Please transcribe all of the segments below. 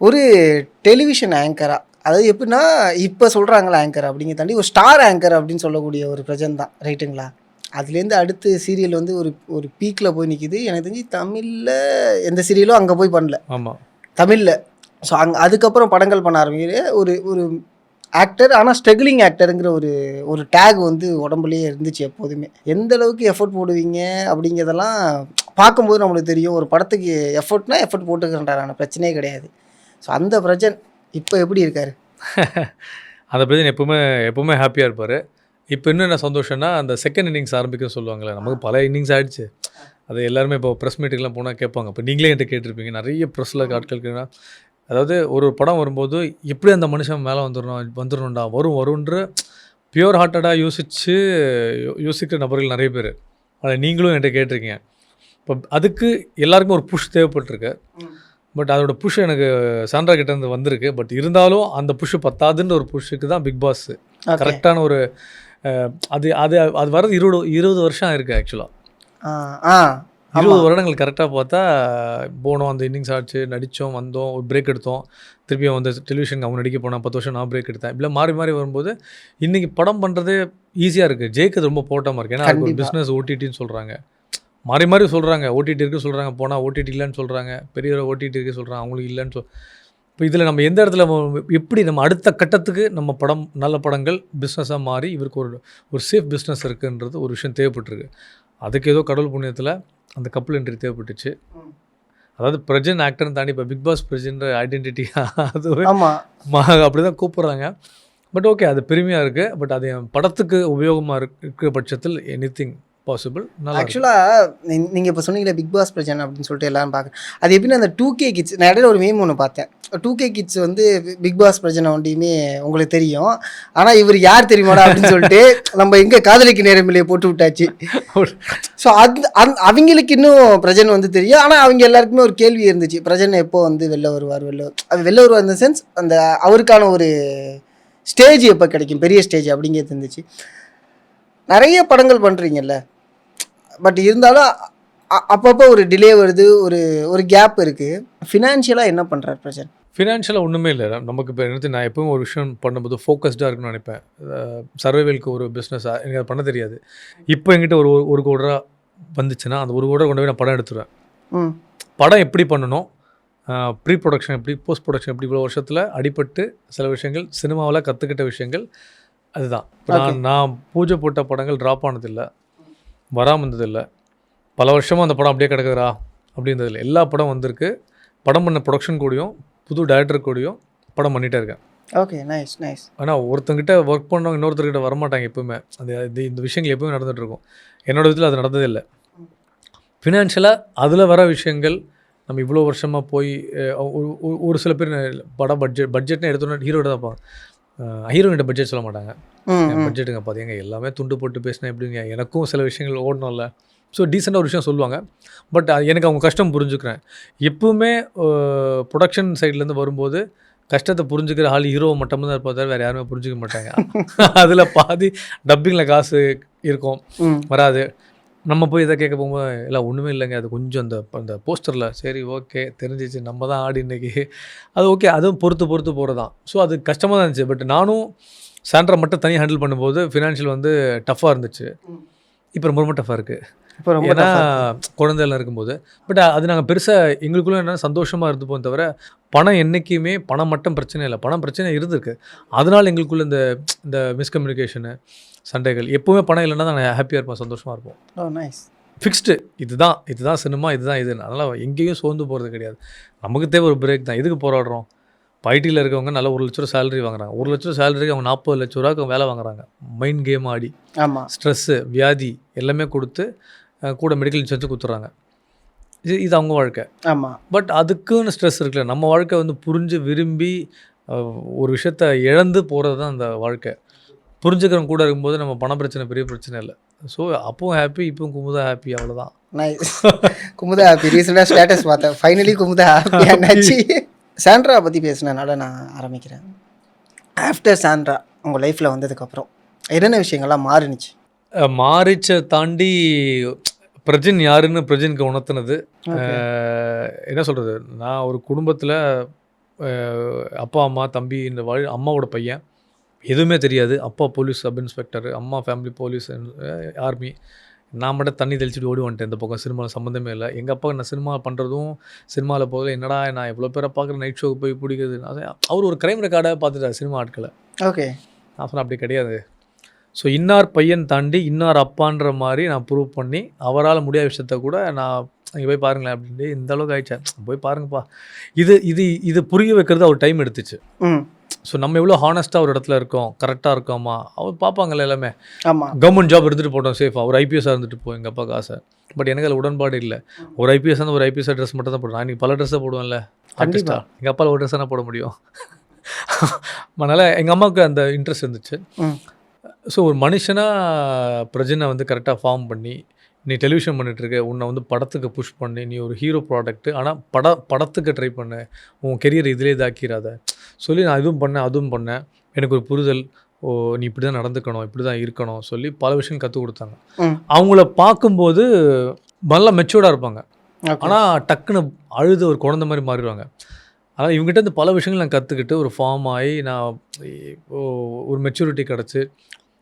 ஒரு டெலிவிஷன் ஆங்கரா, அதாவது எப்படின்னா, இப்போ சொல்கிறாங்களா ஆங்கர் அப்படிங்கிறத தாண்டி ஒரு ஸ்டார் ஆங்கர் அப்படின்னு சொல்லக்கூடிய ஒரு பிரஜன் தான், ரைட்டுங்களா? அதுலேருந்து அடுத்து சீரியல் வந்து ஒரு ஒரு பீக்கில் போய் நிற்கிது. எனக்கு தெரிஞ்சு தமிழில் எந்த சீரியலும் அங்கே போய் பண்ணல. ஆமாம், தமிழில். ஸோ அதுக்கப்புறம் படங்கள் பண்ண ஆரம்பிக்கிற ஒரு ஒரு ஆக்டர், ஆனால் ஸ்ட்ரகிளிங் ஆக்டருங்கிற ஒரு ஒரு டேக் வந்து உடம்புலேயே இருந்துச்சு எப்போதுமே. எந்த அளவுக்கு எஃபர்ட் போடுவீங்க அப்படிங்கிறதெல்லாம் பார்க்கும்போது நம்மளுக்கு தெரியும். ஒரு படத்துக்கு எஃபர்ட்னா எஃபர்ட் போட்டுக்கிறேன்டான பிரச்சனையே கிடையாது. ஸோ அந்த பிரஜன் இப்போ எப்படி இருக்காரு? அந்த பிரச்சனை எப்பவுமே ஹாப்பியாக இருப்பார். இப்போ இன்னும் என்ன சந்தோஷம்னா, அந்த செகண்ட் இன்னிங்ஸ் ஆரம்பிக்கும் சொல்லுவாங்களே, நமக்கு பல இன்னிங்ஸ் ஆகிடுச்சு. அது எல்லாருமே இப்போ ப்ரெஸ் மீட்டுக்கெலாம் போனால் கேட்பாங்க. இப்போ நீங்களே என்கிட்ட கேட்டிருப்பீங்க, நிறைய ப்ரெஸ்ஸில் ஆட்களுக்குன்னா, அதாவது ஒரு படம் வரும்போது எப்படி அந்த மனுஷன் மேலே வந்துடணும்டா வரும்ன்ற பியூர் ஹார்ட்டடாக யோசிக்கிற நபர்கள் நிறைய பேர். அதை நீங்களும் என்கிட்ட கேட்டிருக்கீங்க. இப்போ அதுக்கு எல்லாருக்கும் ஒரு புஷ் தேவைப்பட்டிருக்கு. பட் அதோட புஷ் எனக்கு சாண்ட்ரா கிட்டேருந்து வந்திருக்கு. பட் இருந்தாலும் அந்த புஷ் பத்தாதுன்ற ஒரு புஷ்ஷுக்கு தான் பிக் பாஸ் கரெக்டான ஒரு அது அது அது வர்றது 20 வருஷம் இருக்குது ஆக்சுவலாக. 20 வருடங்கள் கரெக்டாக பார்த்தா போனோம், அந்த இன்னிங்ஸ் ஆச்சு, நடித்தோம், வந்தோம், ஒரு பிரேக் எடுத்தோம், திருப்பியும் வந்து டெலிவிஷனுக்கு அவங்க நடிக்க போனால் 10 வருஷம் நான் பிரேக் எடுத்தேன். இப்படிலாம் மாறி மாறி வரும்போது இன்றைக்கி படம் பண்ணுறதே ஈஸியாக இருக்குது. ஜெயிக்கிறது ரொம்ப போட்டமாக இருக்குது. ஏன்னா அது ஒரு பிஸ்னஸ் ஓடிடின்னு சொல்கிறாங்க, மாறி மாறி சொல்கிறாங்க. ஓடிடி இருக்குது சொல்கிறாங்க, போனால் ஓடிடி இல்லைன்னு சொல்கிறாங்க, பெரிய ஓடிடி இருக்குது சொல்கிறாங்க, அவங்களுக்கு இல்லைன்னு இப்போ இதில் நம்ம எந்த இடத்துல எப்படி நம்ம அடுத்த கட்டத்துக்கு நம்ம படம் நல்ல படங்கள் பிஸ்னஸாக மாறி இவருக்கு ஒரு சேஃப் பிஸ்னஸ் இருக்குன்றது ஒரு விஷயம் தேவைப்பட்டிருக்கு. அதுக்கு ஏதோ கடவுள் புண்ணியத்தில் அந்த கப்பல் என்ட்ரி தேவைப்பட்டுச்சு. அதாவது பிரஜன் ஆக்டர்னு தாண்டி இப்போ பிக் பாஸ் பிரஜன்ற ஐடென்டிட்டி அது அப்படி தான் கூப்பிட்றாங்க. பட் ஓகே, அது பெருமையாக இருக்குது. பட் அது என் படத்துக்கு உபயோகமாக இருக்கிற பட்சத்தில் எனிதிங் பாசிபிள். ஆக்சுவலாக நீங்கள் இப்போ சொன்னீங்களே பிக் பாஸ் பிரச்சனை அப்படின்னு சொல்லிட்டு எல்லாரும் பார்க்குறேன். அது எப்படின்னா அந்த 2K கிட்ஸ், நான் இடையில ஒரு மீம் ஒன்று பார்த்தேன். 2K கிட்ஸ் வந்து பிக் பாஸ் பிரச்சனை ஒன்றையுமே உங்களுக்கு தெரியும், ஆனால் இவர் யார் தெரியுமாடா அப்படின்னு சொல்லிட்டு நம்ம எங்கே காதலிக்கு நேரமில்லையே போட்டு விட்டாச்சு. ஸோ அவங்களுக்கு இன்னும் பிரஜன் வந்து தெரியும். ஆனால் அவங்க எல்லாருக்குமே ஒரு கேள்வி இருந்துச்சு, பிரஜன் எப்போ வந்து வெளில வருவார் இந்த சென்ஸ் அந்த அவருக்கான ஒரு ஸ்டேஜ் எப்போ கிடைக்கும், பெரிய ஸ்டேஜ் அப்படிங்கிறது இருந்துச்சு. நிறைய படங்கள் பண்ணுறீங்கல்ல, பட் இருந்தாலும் அப்பப்போ ஒரு டிலே வருது, ஒரு கேப் இருக்குது. ஃபினான்ஷியலாக என்ன பண்ணுறாரு பிரச்சனை? ஃபினான்ஷியலாக ஒன்றுமே இல்லை நமக்கு. இப்போ எனக்கு நான் எப்பவும் ஒரு விஷயம் பண்ணும்போது ஃபோக்கஸ்டாக இருக்குன்னு நினைப்பேன். சர்வைவலுக்கு ஒரு பிஸ்னஸாக எனக்கு அது பண்ண தெரியாது. இப்போ என்கிட்ட ஒரு கோடி ரூபா வந்துச்சுன்னா அந்த 1 கோடி ரூபா கொண்டு போய் நான் படம் எடுத்துருவேன். படம் எப்படி பண்ணணும், ப்ரீ ப்ரொடக்ஷன் எப்படி, போஸ்ட் ப்ரொடக்ஷன் எப்படி, இவ்வளோ வருஷத்தில் அடிபட்டு சில விஷயங்கள் சினிமாவில் கற்றுக்கிட்ட விஷயங்கள் அதுதான். நான் பூஜை போட்ட படங்கள் ட்ராப் ஆனதில்லை, வராமல் இருந்ததில்லை. பல வருஷமாக அந்த படம் அப்படியே கிடக்குதுரா அப்படின்றதில்லை. எல்லா படம் வந்திருக்கு. படம் பண்ண ப்ரொடக்ஷன் கூடயும் புது டைரக்டர் கூடயும் படம் பண்ணிகிட்டே இருக்கேன். Okay, nice nice. ஆனால் ஒருத்தங்கிட்ட ஒர்க் பண்ணவங்க இன்னொருத்தர்கிட்ட வரமாட்டாங்க எப்போவுமே. இந்த விஷயங்கள் எப்போவுமே நடந்துகிட்ருக்கும். என்னோடய இதில் அது நடந்ததே இல்லை. ஃபினான்ஷியலாக அதில் வர விஷயங்கள் நம்ம இவ்வளோ வருஷமாக போய் ஒரு சில பேர் படம் பட்ஜெட்னு எடுத்தோன்னா ஹீரோட தான் பார்ப்பாங்க. ஹீரோயின்கிட்ட பட்ஜெட் சொல்ல மாட்டாங்க. பட்ஜெட்டுங்க பார்த்தீங்க எல்லாமே துண்டு போட்டு பேசினா எப்படிங்க, எனக்கும் சில விஷயங்கள் ஓடணும்ல. ஸோ டீசெண்டாக ஒரு விஷயம் சொல்லுவாங்க. பட் எனக்கு அவங்க கஷ்டம் புரிஞ்சுக்கிறேன். எப்பவுமே ப்ரொடக்ஷன் சைட்லேருந்து வரும்போது கஷ்டத்தை புரிஞ்சுக்கிற ஆள் ஹீரோவை மட்டும்தான் இருப்பதை தவிர வேறு யாருமே புரிஞ்சிக்க மாட்டாங்க. அதில் பாதி டப்பிங்கில் காசு இருக்கும், வராது. நம்ம போய் இதை கேட்க போகும்போது எல்லாம் ஒன்றுமே இல்லைங்க, அது கொஞ்சம் அந்த போஸ்டரில் சரி ஓகே தெரிஞ்சிச்சு, நம்ம தான் ஆடி இன்றைக்கி, அது ஓகே, அதுவும் பொறுத்து போகிறது தான். ஸோ அது கஷ்டமாக தான் இருந்துச்சு. பட் நானும் சாண்ட்ரா மட்டும் தனியாக ஹேண்டில் பண்ணும்போது ஃபினான்ஷியல் வந்து டஃப்பாக இருந்துச்சு. இப்போ ரொம்ப டஃப்பாக இருக்குது, ஏன்னா குழந்தைலாம் இருக்கும்போது. பட் அது நாங்கள் பெருசாக எங்களுக்குள்ளே என்ன சந்தோஷமாக இருந்துப்போம் தவிர பணம் என்றைக்குமே பணம் மட்டும் பிரச்சனை இல்லை, பணம் பிரச்சனை இருந்திருக்கு. அதனால் எங்களுக்குள்ளே இந்த மிஸ்கம்யூனிகேஷனு சண்டைகள் எப்போவுமே பணம் இல்லைன்னா தான் நாங்கள் ஹாப்பியாக இருப்போம், சந்தோஷமாக இருப்போம். நைஸ். ஃபிக்ஸ்டு இதுதான் சினிமா, இதுதான் இது. அதனால் எங்கேயும் சோர்ந்து போகிறது கிடையாது. நமக்கு தேவை ஒரு பிரேக் தான். எதுக்கு போராடுறோம்? ஐடியில் இருக்கவங்க நல்லா 1 லட்ச ரூபா சேலரி வாங்குறாங்க. 1 லட்ச ரூபா சேலரிக்கு அவங்க 40 லட்ச ரூபாய்க்கு அவங்க வேலை வாங்குறாங்க. மைண்ட் கேம் ஆடி, ஸ்ட்ரெஸ்ஸு, வியாதி எல்லாமே கொடுத்து கூட மெடிக்கல் இன்சூரன்ஸு கொடுத்துட்றாங்க. இது அவங்க வாழ்க்கை. பட் அதுக்குன்னு ஸ்ட்ரெஸ் இருக்குல்ல. நம்ம வாழ்க்கை வந்து புரிஞ்சு விரும்பி ஒரு விஷயத்த இழந்து போகிறது தான் அந்த வாழ்க்கை. புரிஞ்சுக்கிறவங்க கூட இருக்கும்போது நம்ம பண பிரச்சனை பெரிய பிரச்சனை இல்லை. ஸோ அப்பவும் ஹாப்பி, இப்பவும் குமுதா ஹாப்பி, அவ்வளோதான். நைஸ். குமுதா ஹாப்பி. ரீசெண்டாக ஸ்டேட்டஸ் பார்த்தேன், ஃபைனலி குமுதா ஹாப்பி ஆனாச்சு. சாண்ட்ரா பற்றி பேசினதுனால நான் ஆரம்பிக்கிறேன். ஆஃப்டர் சாண்ட்ரா உங்கள் லைஃப்பில் வந்ததுக்கப்புறம் என்னென்ன விஷயங்கள்லாம் மாறிச்சை தாண்டி பிரஜன் யாருன்னு பிரஜனுக்கு உணர்த்தினது என்ன சொல்கிறது, நான் ஒரு குடும்பத்தில் அப்பா அம்மா தம்பி இந்த அம்மாவோட பையன் எதுவுமே தெரியாது. அப்பா போலீஸ் சப் இன்ஸ்பெக்டர், அம்மா ஃபேமிலி போலீஸ் ஆர்மி. நான் மட்டும் தண்ணி தெளிச்சுட்டு ஓடி வந்துட்டேன். இந்த பக்கம் சினிமாவில் சம்மந்தமே இல்லை. எங்கள் அப்பா நான் சினிமா பண்ணுறதும் சினிமாவில் போகிறதும் என்னடா நான் எவ்வளோ பேரை பார்க்குறேன் நைட் ஷோக்கு போய் பிடிக்குது. அவர் ஒரு கிரைம் ரெக்கார்டாக பார்த்துட்டார் சினிமா ஆட்களை. ஓகே. நான் சொன்னேன் அப்படி கிடையாது. ஸோ இன்னார் பையன் தாண்டி இன்னார் அப்பான்ற மாதிரி நான் ப்ரூவ் பண்ணி அவரால் முடியாத விஷயத்த கூட நான் இங்கே போய் பாருங்களேன் அப்படின்ட்டு இந்த அளவுக்கு ஆயிடுச்சேன். போய் பாருங்கப்பா. இது புரிய வைக்கிறது அவர் டைம் எடுத்துச்சு. ஸோ நம்ம எவ்வளோ ஹானஸ்ட்டாக ஒரு இடத்துல இருக்கோம், கரெக்டாக இருக்கோமா, அவர் பார்ப்பாங்கல்ல எல்லாமே. ஆமாம். கவர்மெண்ட் ஜாப் எடுத்துகிட்டு போட்டோம் சேஃபாக, ஒரு ஐபிஎஸ்ஸாக இருந்துட்டு போ எங்கள் அப்பாவுக்கு ஆசை. பட் எனக்கு அதில் உடன்பாடு இல்லை. ஒரு ஐபிஎஸ் வந்து ஒரு ஐபிஎஸ் ட்ரெஸ் மட்டும் தான் போடுவேன். நான் இன்றைக்கி பல ட்ரெஸ்ஸை போடுவேன்ல ஆர்டிஸ்டாக. எங்கள் அப்பாவில் ஒரு ட்ரெஸ் தான் போட முடியும். அதனால் எங்கள் அம்மாவுக்கு அந்த இன்ட்ரெஸ்ட் இருந்துச்சு. ஸோ ஒரு மனுஷனாக பிரஜனை வந்து கரெக்டாக ஃபார்ம் பண்ணி நீ டெலிவிஷன் பண்ணிகிட்ருக்க, உன்னை வந்து படத்துக்கு புஷ் பண்ணி நீ ஒரு ஹீரோ ப்ராடக்ட்டு, ஆனால் படத்துக்கு ட்ரை பண்ணு, உன் கெரியர் இதிலே இதாக்கிறாத சொல்லி நான் இதுவும் பண்ணேன் அதுவும் பண்ணேன். எனக்கு ஒரு புரிதல், நீ இப்படி தான் நடந்துக்கணும், இப்படி தான் இருக்கணும் சொல்லி பல விஷயம் கற்றுக் கொடுத்தாங்க. அவங்கள பார்க்கும்போது நல்லா மெச்சூர்டாக இருப்பாங்க, ஆனால் டக்குன்னு அழுது ஒரு குழந்தை மாதிரி மாறிடுவாங்க. ஆனால் இவங்ககிட்ட இருந்து பல விஷயங்கள் நான் கற்றுக்கிட்டு ஒரு ஃபார்ம் ஆகி நான் ஒரு மெச்சூரிட்டி கிடச்சி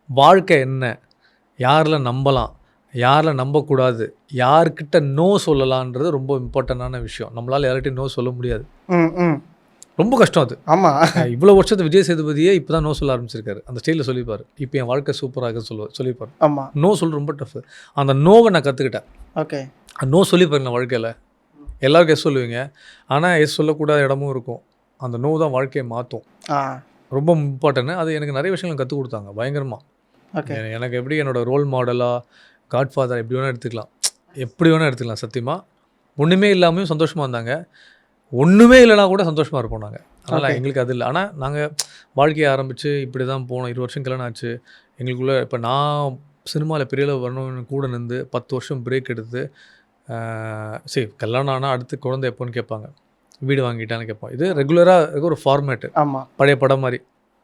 வாழ்க்கை என்ன, யாரில் நம்பலாம், யாரில் நம்பக்கூடாது, யார்கிட்ட நோ சொல்லலான்றது ரொம்ப இம்பார்ட்டண்டான விஷயம். நம்மளால் யார்கிட்டையும் நோ சொல்ல முடியாது, ரொம்ப கஷ்டம் அது. ஆமாம். இவ்வளோ வருஷத்து விஜய் சேதுபதியே இப்போ தான் நோ சொல்ல ஆரம்பிச்சிருக்காரு. அந்த ஸ்டைலில் சொல்லிப்பார், இப்போ என் வாழ்க்கை சூப்பராக சொல்லிப்பார். ஆமாம். நோ சொல்ல ரொம்ப டஃப். அந்த நோவை நான் கற்றுக்கிட்டேன். ஓகே. நோ சொல்லிப்பாருங்க வாழ்க்கையில். எல்லாருக்கும் எஸ் சொல்லுவீங்க, ஆனால் எஸ் சொல்லக்கூடாத இடமும் இருக்கும். அந்த நோ தான் வாழ்க்கையை மாற்றும், ரொம்ப இம்பார்ட்டன்ட். அது எனக்கு நிறைய விஷயங்கள் கற்றுக் கொடுத்தாங்க பயங்கரமாக. எனக்கு எப்படி என்னோடய ரோல் மாடலாக காட்ஃபாதர் எப்படி வேணால் எடுத்துக்கலாம், எப்படி வேணால் எடுத்துக்கலாம். சத்தியமாக ஒன்றுமே இல்லாமையும் சந்தோஷமாக இருந்தாங்க, ஒன்றுமே இல்லைனா கூட சந்தோஷமாக இருப்போம் நாங்கள். அதனால் எங்களுக்கு அது இல்லை. ஆனால் நாங்கள் வாழ்க்கையை ஆரம்பித்து இப்படி தான் போனோம். 20 வருஷம் கல்யாணம் ஆச்சு எங்களுக்குள்ளே. இப்போ நான் சினிமாவில் பெரிய அளவு வரணும்னு கூட நின்று 10 வருஷம் பிரேக் எடுத்து, சரி கல்யாணம் ஆனால் அடுத்து குழந்தை எப்போன்னு கேட்பாங்க, வீடு வாங்கிட்டான்னு கேட்போம். இது ரெகுலராக ஒரு ஃபார்மேட்டு. ஆமாம். பழைய படம் மாதிரி.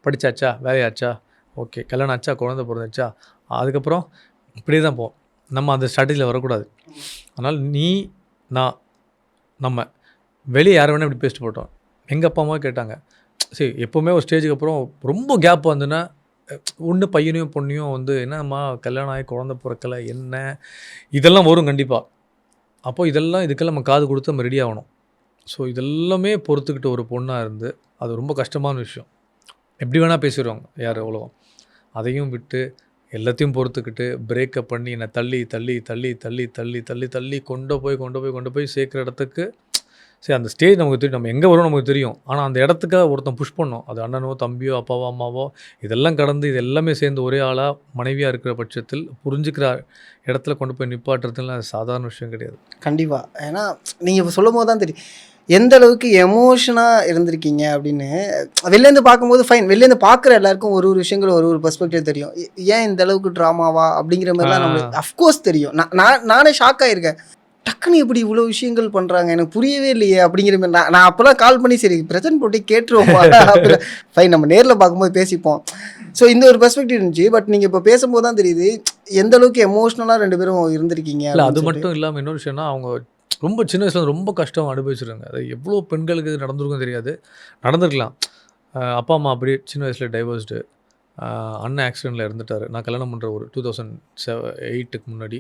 படித்தாச்சா, வேலையாச்சா, ஓகே, கல்யாணம் ஆச்சா, குழந்தை பிறந்தாச்சா, அதுக்கப்புறம் இப்படியே தான் போவோம். நம்ம அந்த ஸ்ட்ராட்டஜியில் வரக்கூடாது. அதனால் நீ நான் நம்ம வெளியே யாரை வேணால் இப்படி பேசிட்டு போட்டோம். எங்கள் அப்பா அம்மா கேட்டாங்க, சரி எப்போவுமே ஒரு ஸ்டேஜுக்கு அப்புறம் ரொம்ப கேப் வந்துன்னா ஒன்று பையனையும் பொண்ணையும் வந்து என்னம்மா கல்யாணம் ஆகி குழந்தை பிறக்கலை என்ன இதெல்லாம் வரும் கண்டிப்பாக. அப்போது இதுக்கெல்லாம் நம்ம காது கொடுத்து நம்ம ரெடி ஆகணும். ஸோ இதெல்லாமே பொறுத்துக்கிட்டு ஒரு பொண்ணாக இருந்து அது ரொம்ப கஷ்டமான விஷயம். எப்படி வேணால் பேசிடுவாங்க யார் எவ்வளோ, அதையும் விட்டு எல்லாத்தையும் பொறுத்துக்கிட்டு பிரேக்கப் பண்ணி என்னை தள்ளி தள்ளி தள்ளி தள்ளி தள்ளி தள்ளி தள்ளி கொண்டு போய் சேர்க்குற இடத்துக்கு. சரி அந்த ஸ்டேஜ் நமக்கு தெரியும், நம்ம எங்கே வரும் நமக்கு தெரியும். ஆனால் அந்த இடத்துக்காக ஒருத்தன் புஷ் பண்ணோம். அது அண்ணனோ தம்பியோ அப்பாவோ அம்மாவோ இதெல்லாம் கடந்து இது எல்லாமே சேர்ந்து ஒரே ஆளாக மனைவியாக இருக்கிற பட்சத்தில் புரிஞ்சுக்கிற இடத்துல கொண்டு போய் நிப்பாட்டுறதுலாம் சாதாரண விஷயம் கிடையாது. கண்டிப்பாக. ஏன்னா நீங்கள் இப்போ சொல்லும் போது தான் தெரியும் எந்த அளவுக்கு எமோஷனாக இருந்திருக்கீங்க அப்படின்னு. வெளிலேருந்து பார்க்கும்போது ஃபைன், வெளிலேருந்து பார்க்குற எல்லாருக்கும் ஒரு விஷயங்கள் ஒரு பெர்ஸ்பெக்டிவ் தெரியும். ஏன் இந்த அளவுக்கு ட்ராமாவா அப்படிங்கிற மாதிரிலாம் நம்மளுக்கு அஃப்கோர்ஸ் தெரியும். நானே ஷாக் ஆகிருக்கேன், டக்குன்னு எப்படி இவ்வளோ விஷயங்கள் பண்ணுறாங்க எனக்கு புரியவே இல்லையே அப்படிங்கிற மாதிரி. நான் அப்போலாம் கால் பண்ணி சரி பிரச்சனை போட்டு கேட்டுருவோம், ஃபைன் நம்ம நேரில் பார்க்கும்போது பேசிப்போம். ஸோ இந்த ஒரு பெர்ஸ்பெக்டிவ் இருந்துச்சு. பட் நீங்கள் இப்போ பேசும்போது தான் தெரியுது எந்த அளவுக்கு எமோஷ்னலாக 2 பேரும் இருந்திருக்கீங்க. அது மட்டும் இல்லாமல் இன்னொரு விஷயம்னா அவங்க ரொம்ப சின்ன வயசில் ரொம்ப கஷ்டம் அனுபவிச்சிருக்காங்க. அது எவ்வளோ பெண்களுக்கு நடந்திருக்கும் தெரியாது, நடந்திருக்கலாம். அப்பா அம்மா அப்படியே சின்ன வயசில் டைவர்ஸ்டு, அண்ணன் ஆக்சிடெண்ட்டில் இருந்துட்டார். நான் கல்யாணம் பண்ணுற ஒரு 2008க்கு முன்னாடி,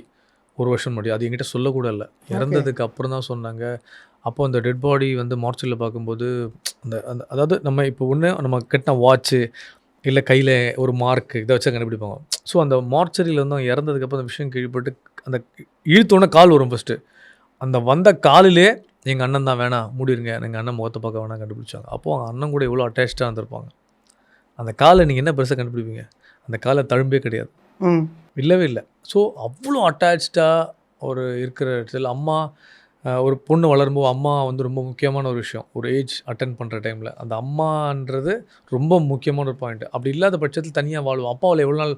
ஒரு வருஷம் முன்னாடி. அது என்கிட்ட சொல்லக்கூட இல்லை, இறந்ததுக்கு அப்புறம் தான் சொன்னாங்க. அப்போ அந்த டெட் பாடி வந்து மார்ச்சரியில் பார்க்கும்போது அந்த அதாவது நம்ம இப்போ ஒன்று நம்ம கட்டின வாட்ச்சு இல்லை கையில் ஒரு மார்க் இதை வச்சா கண்டுபிடிப்பாங்க. ஸோ அந்த மார்ச்சரியில் வந்து அவங்க இறந்ததுக்கப்புறம் அந்த விஷயம் கீழ்பட்டு அந்த இழுத்தோடனே கால் வரும் ஃபஸ்ட்டு. அந்த வந்த காலிலே எங்கள் அண்ணன் தான் வேணாம் மூடிருங்க, எங்கள் அண்ணன் முகத்தை பார்க்க வேணாம் கண்டுபிடிச்சாங்க. அப்போது அவங்க அண்ணன் கூட எவ்வளோ அட்டாச்சாக இருந்திருப்பாங்க. அந்த காலை நீங்கள் என்ன பெருசாக கண்டுபிடிப்பீங்க, அந்த காலை தழும்பே கிடையாது, இல்லவே இல்லை. ஸோ அவ்வளோ அட்டாச்சாக ஒரு இருக்கிற இடத்துல அம்மா ஒரு பொண்ணு வளரும்போது அம்மா வந்து ரொம்ப முக்கியமான ஒரு விஷயம். ஒரு ஏஜ் அட்டன் பண்ணுற டைமில் அந்த அம்மான்றது ரொம்ப முக்கியமான ஒரு பாயிண்ட். அப்படி இல்லாத பட்சத்தில் தனியாக வாழுவோம். அப்பாவில் எவ்வளோ நாள்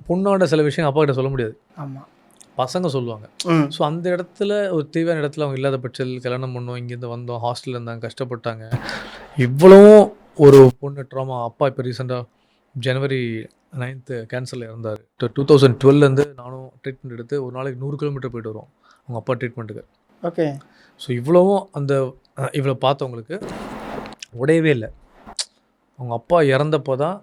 பொண்ணோட சில விஷயம் அப்பா கிட்ட சொல்ல முடியாது. ஆமாம், பசங்க சொல்லுவாங்க. ஸோ அந்த இடத்துல ஒரு தேவையான இடத்துல அவங்க இல்லாத பட்சத்தில் கல்யாணம் பண்ணோம், இங்கேருந்து வந்தோம், ஹாஸ்டலில் இருந்தாங்க, கஷ்டப்பட்டாங்க. இவ்வளவும் ஒரு பொண்ணு ட்ராமா. அப்பா இப்போ ரீசெண்டாக ஜனவரி 9th கேன்சரில் இருந்தார். 2012லேருந்து நானும் ட்ரீட்மெண்ட் எடுத்து ஒரு நாளைக்கு 100 கிலோமீட்டர் போய்ட்டு வருவோம் அவங்க அப்பா ட்ரீட்மெண்ட்டுக்கு. ஓகே. ஸோ இவ்வளவும் அந்த இவ்வளோ பார்த்தவங்களுக்கு உடையவே இல்லை. அவங்க அப்பா இறந்தப்போ தான்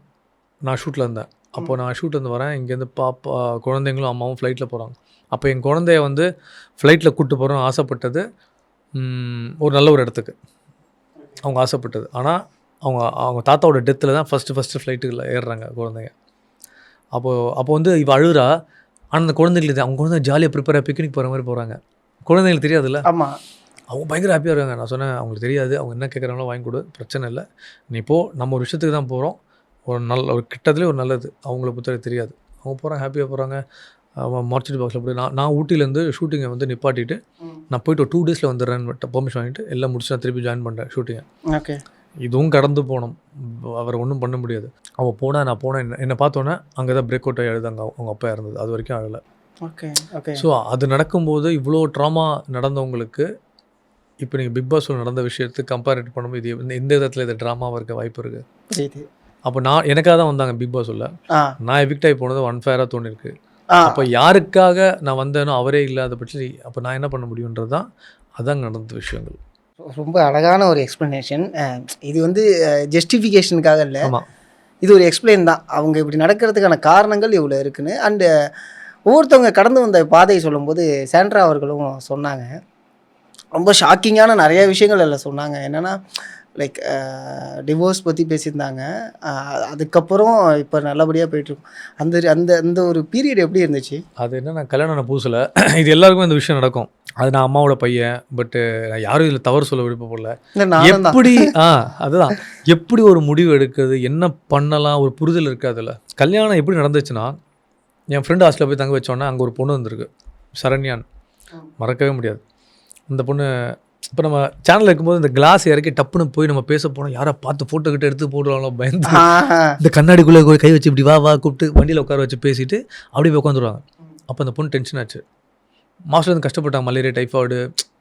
நான் ஷூட்டில் இருந்தேன். அப்போ நான் ஷூட்லேருந்து வரேன். இங்கேருந்து பாப்பா குழந்தைங்களும் அம்மாவும் ஃப்ளைட்டில் போகிறாங்க. அப்போ என் குழந்தைய வந்து ஃப்ளைட்டில் கூப்பிட்டு போகிறோன்னு ஆசைப்பட்டது ஒரு நல்ல ஒரு இடத்துக்கு அவங்க ஆசைப்பட்டது. ஆனால் அவங்க தாத்தாவோட டெத்தில் தான் ஃபஸ்ட்டு ஃப்ளைட்டுகளில் ஏறுறாங்க குழந்தைங்க. அப்போ வந்து இவ அழுகிறா. ஆனால் அந்த குழந்தைங்களுக்கு அவங்க குழந்தை ஜாலியாக ப்ரிப்பேராக பிக்னிக் போகிற மாதிரி போகிறாங்க. குழந்தைங்களுக்கு தெரியாதுல்ல. ஆமாம். அவங்க பயங்கர ஹாப்பியாக இருக்காங்க. நான் சொன்னேன் அவங்களுக்கு தெரியாது, அவங்க என்ன கேட்குறாங்களோ வாங்கி கொடு, பிரச்சனை இல்லை. நீ போ, நம்ம ஒரு விஷயத்துக்கு தான் போகிறோம், ஒரு கிட்டத்துலேயே ஒரு நல்லது. அவங்கள பொறுத்தவரை தெரியாது. அவங்க போகிறாங்க, ஹாப்பியாக போகிறாங்க. மார்ச்சரி பாக்ஸில் போய் நான் ஊட்டிலேருந்து ஷூட்டிங்கை வந்து நிப்பாட்டிட்டு நான் போய்ட்டு ஒரு 2 days வந்துடுறேன்னு பெர்மிஷன் வாங்கிட்டு எல்லாம் முடிச்சு நான் திருப்பி ஜாயின் பண்ணுறேன் ஷூட்டிங்கை. ஓகே. இதுவும் கடந்து போனோம், அவரை ஒன்றும் பண்ண முடியாது. அவள் போனால் நான் போனேன், என்னை பார்த்தோன்னே அங்கே தான் பிரேக் அவுட் ஆகி அழுதாங்க. அவங்க அப்பா இருந்தது, அது வரைக்கும் அழலை. Okay okay. ஸோ அது நடக்கும்போது இவ்வளோ ட்ராமா நடந்தவங்களுக்கு இப்போ நீங்கள் பிக் பாஸில் நடந்த விஷயத்துக்கு கம்பேரிட் பண்ணும்போது இது எந்த விதத்தில் இது ட்ராமாவாக இருக்க வாய்ப்பு இருக்குது? அப்போ எனக்காக தான் வந்தாங்க பிக் பாஸில். நான் எவிக்ட் ஆகி போனது அன்ஃபேராக தோணிருக்கு. அப்போ யாருக்காக நான் வந்தேனோ அவரே இல்லாத பட்சம் அப்போ நான் என்ன பண்ண முடியுன்றது தான் அதாங்க நடந்த விஷயங்கள். ரொம்ப அழகான ஒரு எக்ஸ்ப்ளனேஷன். இது வந்து ஜஸ்டிஃபிகேஷனுக்காக இல்லை, ஆமாம், இது ஒரு எக்ஸ்பிளைன் தான். அவங்க இப்படி நடக்கிறதுக்கான காரணங்கள் இவ்வளோ இருக்குன்னு. அண்டு ஒவ்வொருத்தவங்க கடந்து வந்த பாதையை சொல்லும்போது சாண்ட்ரா அவர்களும் சொன்னாங்க. ரொம்ப ஷாக்கிங்கான நிறைய விஷயங்கள் எல்லாம் சொன்னாங்க. என்னென்னா லைக் டிவோர்ஸ் பற்றி பேசியிருந்தாங்க. அதுக்கப்புறம் இப்போ நல்லபடியாக போயிட்டுருக்கும். அந்த ஒரு பீரியட் எப்படி இருந்துச்சு? அது என்னென்னா கல்யாணம் புதுசில் இது எல்லாருக்கும் இந்த விஷயம் நடக்கும். அது நான் அம்மாவோட பையன், பட்டு நான் யாரும் இதில் தவறு சொல்ல விருப்பப்படல. எப்படி அதுதான் எப்படி ஒரு முடிவு எடுக்கிறது, என்ன பண்ணலாம், ஒரு புரிதல் இருக்குது அதில். கல்யாணம் எப்படி நடந்துச்சுன்னா, என் ஃப்ரெண்டு ஹாஸ்டலில் போய் தங்க வச்சோன்னே அங்கே ஒரு பொண்ணு வந்திருக்கு, சரண்யான், மறக்கவே முடியாது. இந்த பொண்ணு இப்போ நம்ம சேனலில் இருக்கும்போது இந்த கிளாஸ் இறக்கி டப்புன்னு போய் நம்ம பேச போனோம், யாரை பார்த்து ஃபோட்டோ கிட்ட எடுத்து போடுவாங்களோ பயந்து இந்த கண்ணாடிக்குள்ளே கை வச்சு இப்படி வா கூப்பிட்டு வண்டியில் உட்கார வச்சு பேசிட்டு அப்படியே போய் உட்காந்துருவாங்க. அப்போ அந்த பொண்ணு டென்ஷன் ஆச்சு. மாஸ்டர் வந்து கஷ்டப்பட்டாங்க, மலேரியா, டைஃபாய்டு.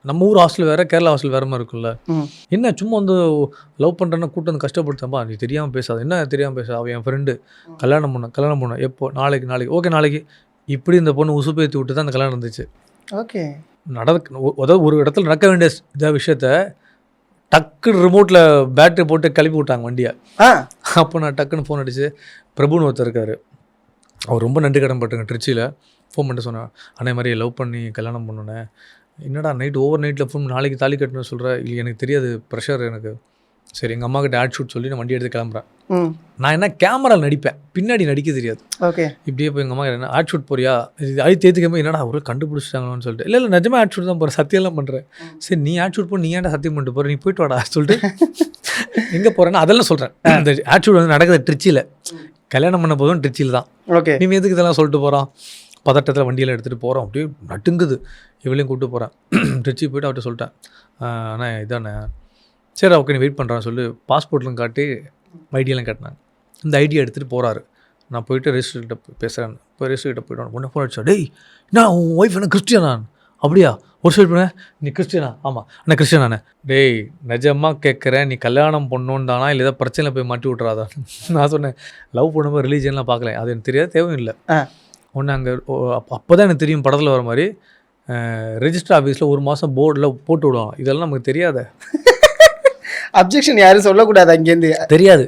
நம்ம ஊர் ஹாஸ்டல் வேறு, கேரளா ஹாஸ்டல் வேறு மாதிரி இருக்குல்ல. என்ன சும்மா வந்து லவ் பண்ணுறேன்னா கூப்பிட்டு வந்து கஷ்டப்படுத்தாம்பா, நீ தெரியாமல் பேசாது. என்ன தெரியாமல் பேச, அவன் என் ஃப்ரெண்டு கல்யாணம் பண்ண எப்போ நாளைக்கு ஓகே நாளைக்கு இப்படி இந்த பொண்ணு உசுப்பேற்றி விட்டு தான் அந்த கல்யாணம் இருந்துச்சு. ஓகே. அதாவது ஒரு இடத்துல நடக்க வேண்டிய இதை விஷயத்த டக்குன்னு ரிமோட்டில் பேட்டரி போட்டு கிளப்பி விட்டாங்க வண்டியை. அப்போ நான் டக்குன்னு ஃபோன் அடிச்சு, பிரபுன்னு ஒருத்தர் இருக்கார், அவர் ரொம்ப நன்றி கடன் பட்டுங்க, திருச்சியில் ஃபோன் பண்ணிட்டு சொன்னேன், அண்ணே மாதிரி லவ் பண்ணி கல்யாணம் பண்ணோன்னே, என்னடா நைட்டு ஓவர் நைட்டில் ஃபோன் நாளைக்கு தாலி கட்டணும்னு சொல்கிறேன். இல்லை எனக்கு தெரியாது, ப்ரெஷர் எனக்கு. சரி எங்கள் அம்மா கிட்ட ஆட் ஷூட் சொல்லி நான் வண்டி எடுத்து கிளம்புறேன். நான் என்ன கேமராவில் நடிப்பேன், பின்னாடி நடிக்க தெரியாது. ஓகே. இப்படியே போய் எங்கள் அம்மா என்ன ஆட் ஷூட் போறியா, இது அழி தேத்துக்கமே, என்னடா ஒரு கண்டுபிடிச்சிட்டாங்களோன்னு சொல்லிட்டு, இல்லை நிஜமாக ஆட் ஷூட் தான் போகிறேன், சத்தியெல்லாம் பண்ணுறேன். சரி நீ ஆட் ஷூட் நீ ஏன்டா சத்தியம் பண்ணிட்டு போகிற, நீ போயிட்டு வாடா சொல்லிட்டு எங்கே போகிறேன்னா அதெல்லாம் சொல்கிறேன். இந்த ஆட் ஷூட் வந்து நடக்குது ட்ரிச்சியில், கல்யாணம் பண்ண போதும் ட்ரிச்சியில் தான். ஓகே. நீ எதுக்கு இதெல்லாம் சொல்லிட்டு போகிறான், பதட்டத்தில் வண்டியெல்லாம் எடுத்துகிட்டு போகிறோம், அப்படியே நட்டுங்குது. இவளையும் கூப்பிட்டு போகிறேன், ட்ரிச்சி போய்ட்டு அவர்கிட்ட சொல்லிட்டேன், அண்ணா இதானே, சரி ஓகே நீ வெயிட் பண்ணுறான்னு சொல்லி பாஸ்போர்ட்லாம் காட்டி ஐடியெல்லாம் காட்டினாங்க. இந்த ஐடியா எடுத்துகிட்டு போகிறாரு. நான் போயிட்டு ரெஜிஸ்டர்கிட்ட பேசுகிறேன். இப்போ ரெஜிஸ்டர்கிட்ட போய்ட்டு ஒன்று ஃபோன் அடிச்சா, டேய் நான் உன் ஒய்ஃப் என்ன கிறிஸ்டியனா? அப்படியா, ஒரு சைட் பண்ண நீ கிறிஸ்டியனா? ஆமாம் அண்ணா கிறிஸ்டியனாண்ணே. டேய் நிஜமாக கேட்குறேன், நீ கல்யாணம் பண்ணோன்னு தானா இல்லை ஏதாவது பிரச்சனை போய் மாட்டி விட்றாதா? நான் சொன்னேன், லவ் பண்ணும்போது ரிலீஜன்லாம் பார்க்கல, அது எனக்கு தெரியாது, தேவையும் இல்லை. ஒன்று அங்கே அப்போ தான் எனக்கு தெரியும் படத்தில் வர மாதிரி ரெஜிஸ்டர் ஆஃபீஸில் 1 மாதம் போர்டில் போட்டு விடுவாங்க. இதெல்லாம் நமக்கு தெரியாத. அப்ஜெக்ஷன் யாரும் சொல்லக்கூடாது, அங்கேருந்து தெரியாது.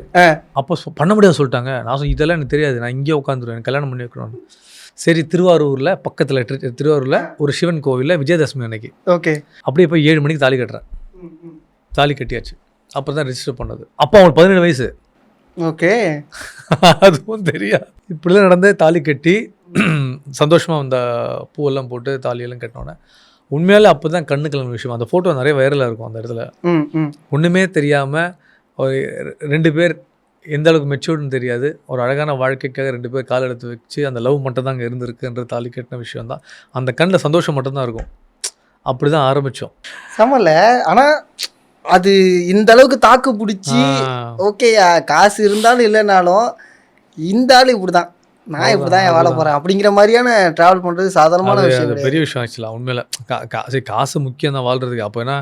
அப்போ பண்ண முடியாது சொல்லிட்டாங்க. நான் இதெல்லாம் எனக்கு தெரியாது, நான் இங்கே உட்காந்துருவேன், கல்யாணம் பண்ணி வைக்கணும். சரி திருவாரூரில் பக்கத்தில் திருவாரூரில் ஒரு சிவன் கோவிலில் விஜயதசமி அன்னைக்கு. ஓகே. அப்படியே போய் 7 மணிக்கு தாலி கட்டுறேன். தாலி கட்டியாச்சு. அப்புறம் தான் ரெஜிஸ்டர் பண்ணது. அப்போ அவங்களுக்கு 17 வயசு. ஓகே. அதுவும் தெரியாது. இப்படிலாம் நடந்தே தாலி கட்டி சந்தோஷமாக அந்த பூவெல்லாம் போட்டு தாலியெல்லாம் கட்டினோன்னே உண்மையாலே அப்போ தான் கண்ணு கிளம்புன விஷயம். அந்த ஃபோட்டோ நிறைய வைரலாக இருக்கும் அந்த இடத்துல. ஒன்றுமே தெரியாமல் ஒரு 2 பேர் எந்த அளவுக்கு மெச்சூர்டுன்னு தெரியாது, ஒரு அழகான வாழ்க்கைக்காக 2 பேர் கால் எடுத்து வச்சு அந்த லவ் மட்டும் தான் அங்கே இருந்திருக்குன்ற தாலி கட்டின விஷயம் தான். அந்த கண்ணில் சந்தோஷம் மட்டும்தான் இருக்கும். அப்படி தான் ஆரம்பித்தோம். சமல்ல. ஆனால் அது இந்த அளவுக்கு தாக்கு பிடிச்சி ஓகேயா, காசு இருந்தாலும் இல்லைனாலும் இந்த ஆள் இப்படி தான், நான் இப்படி தான் வாழ போகிறேன் அப்படிங்கிற மாதிரியான ட்ராவல் பண்ணுறது சாதாரணமான விஷயம், பெரிய விஷயம் ஆக்சுவலாக. உண்மையில் காசு முக்கியம் தான் வாழ்கிறதுக்கு. அப்போ ஏன்னா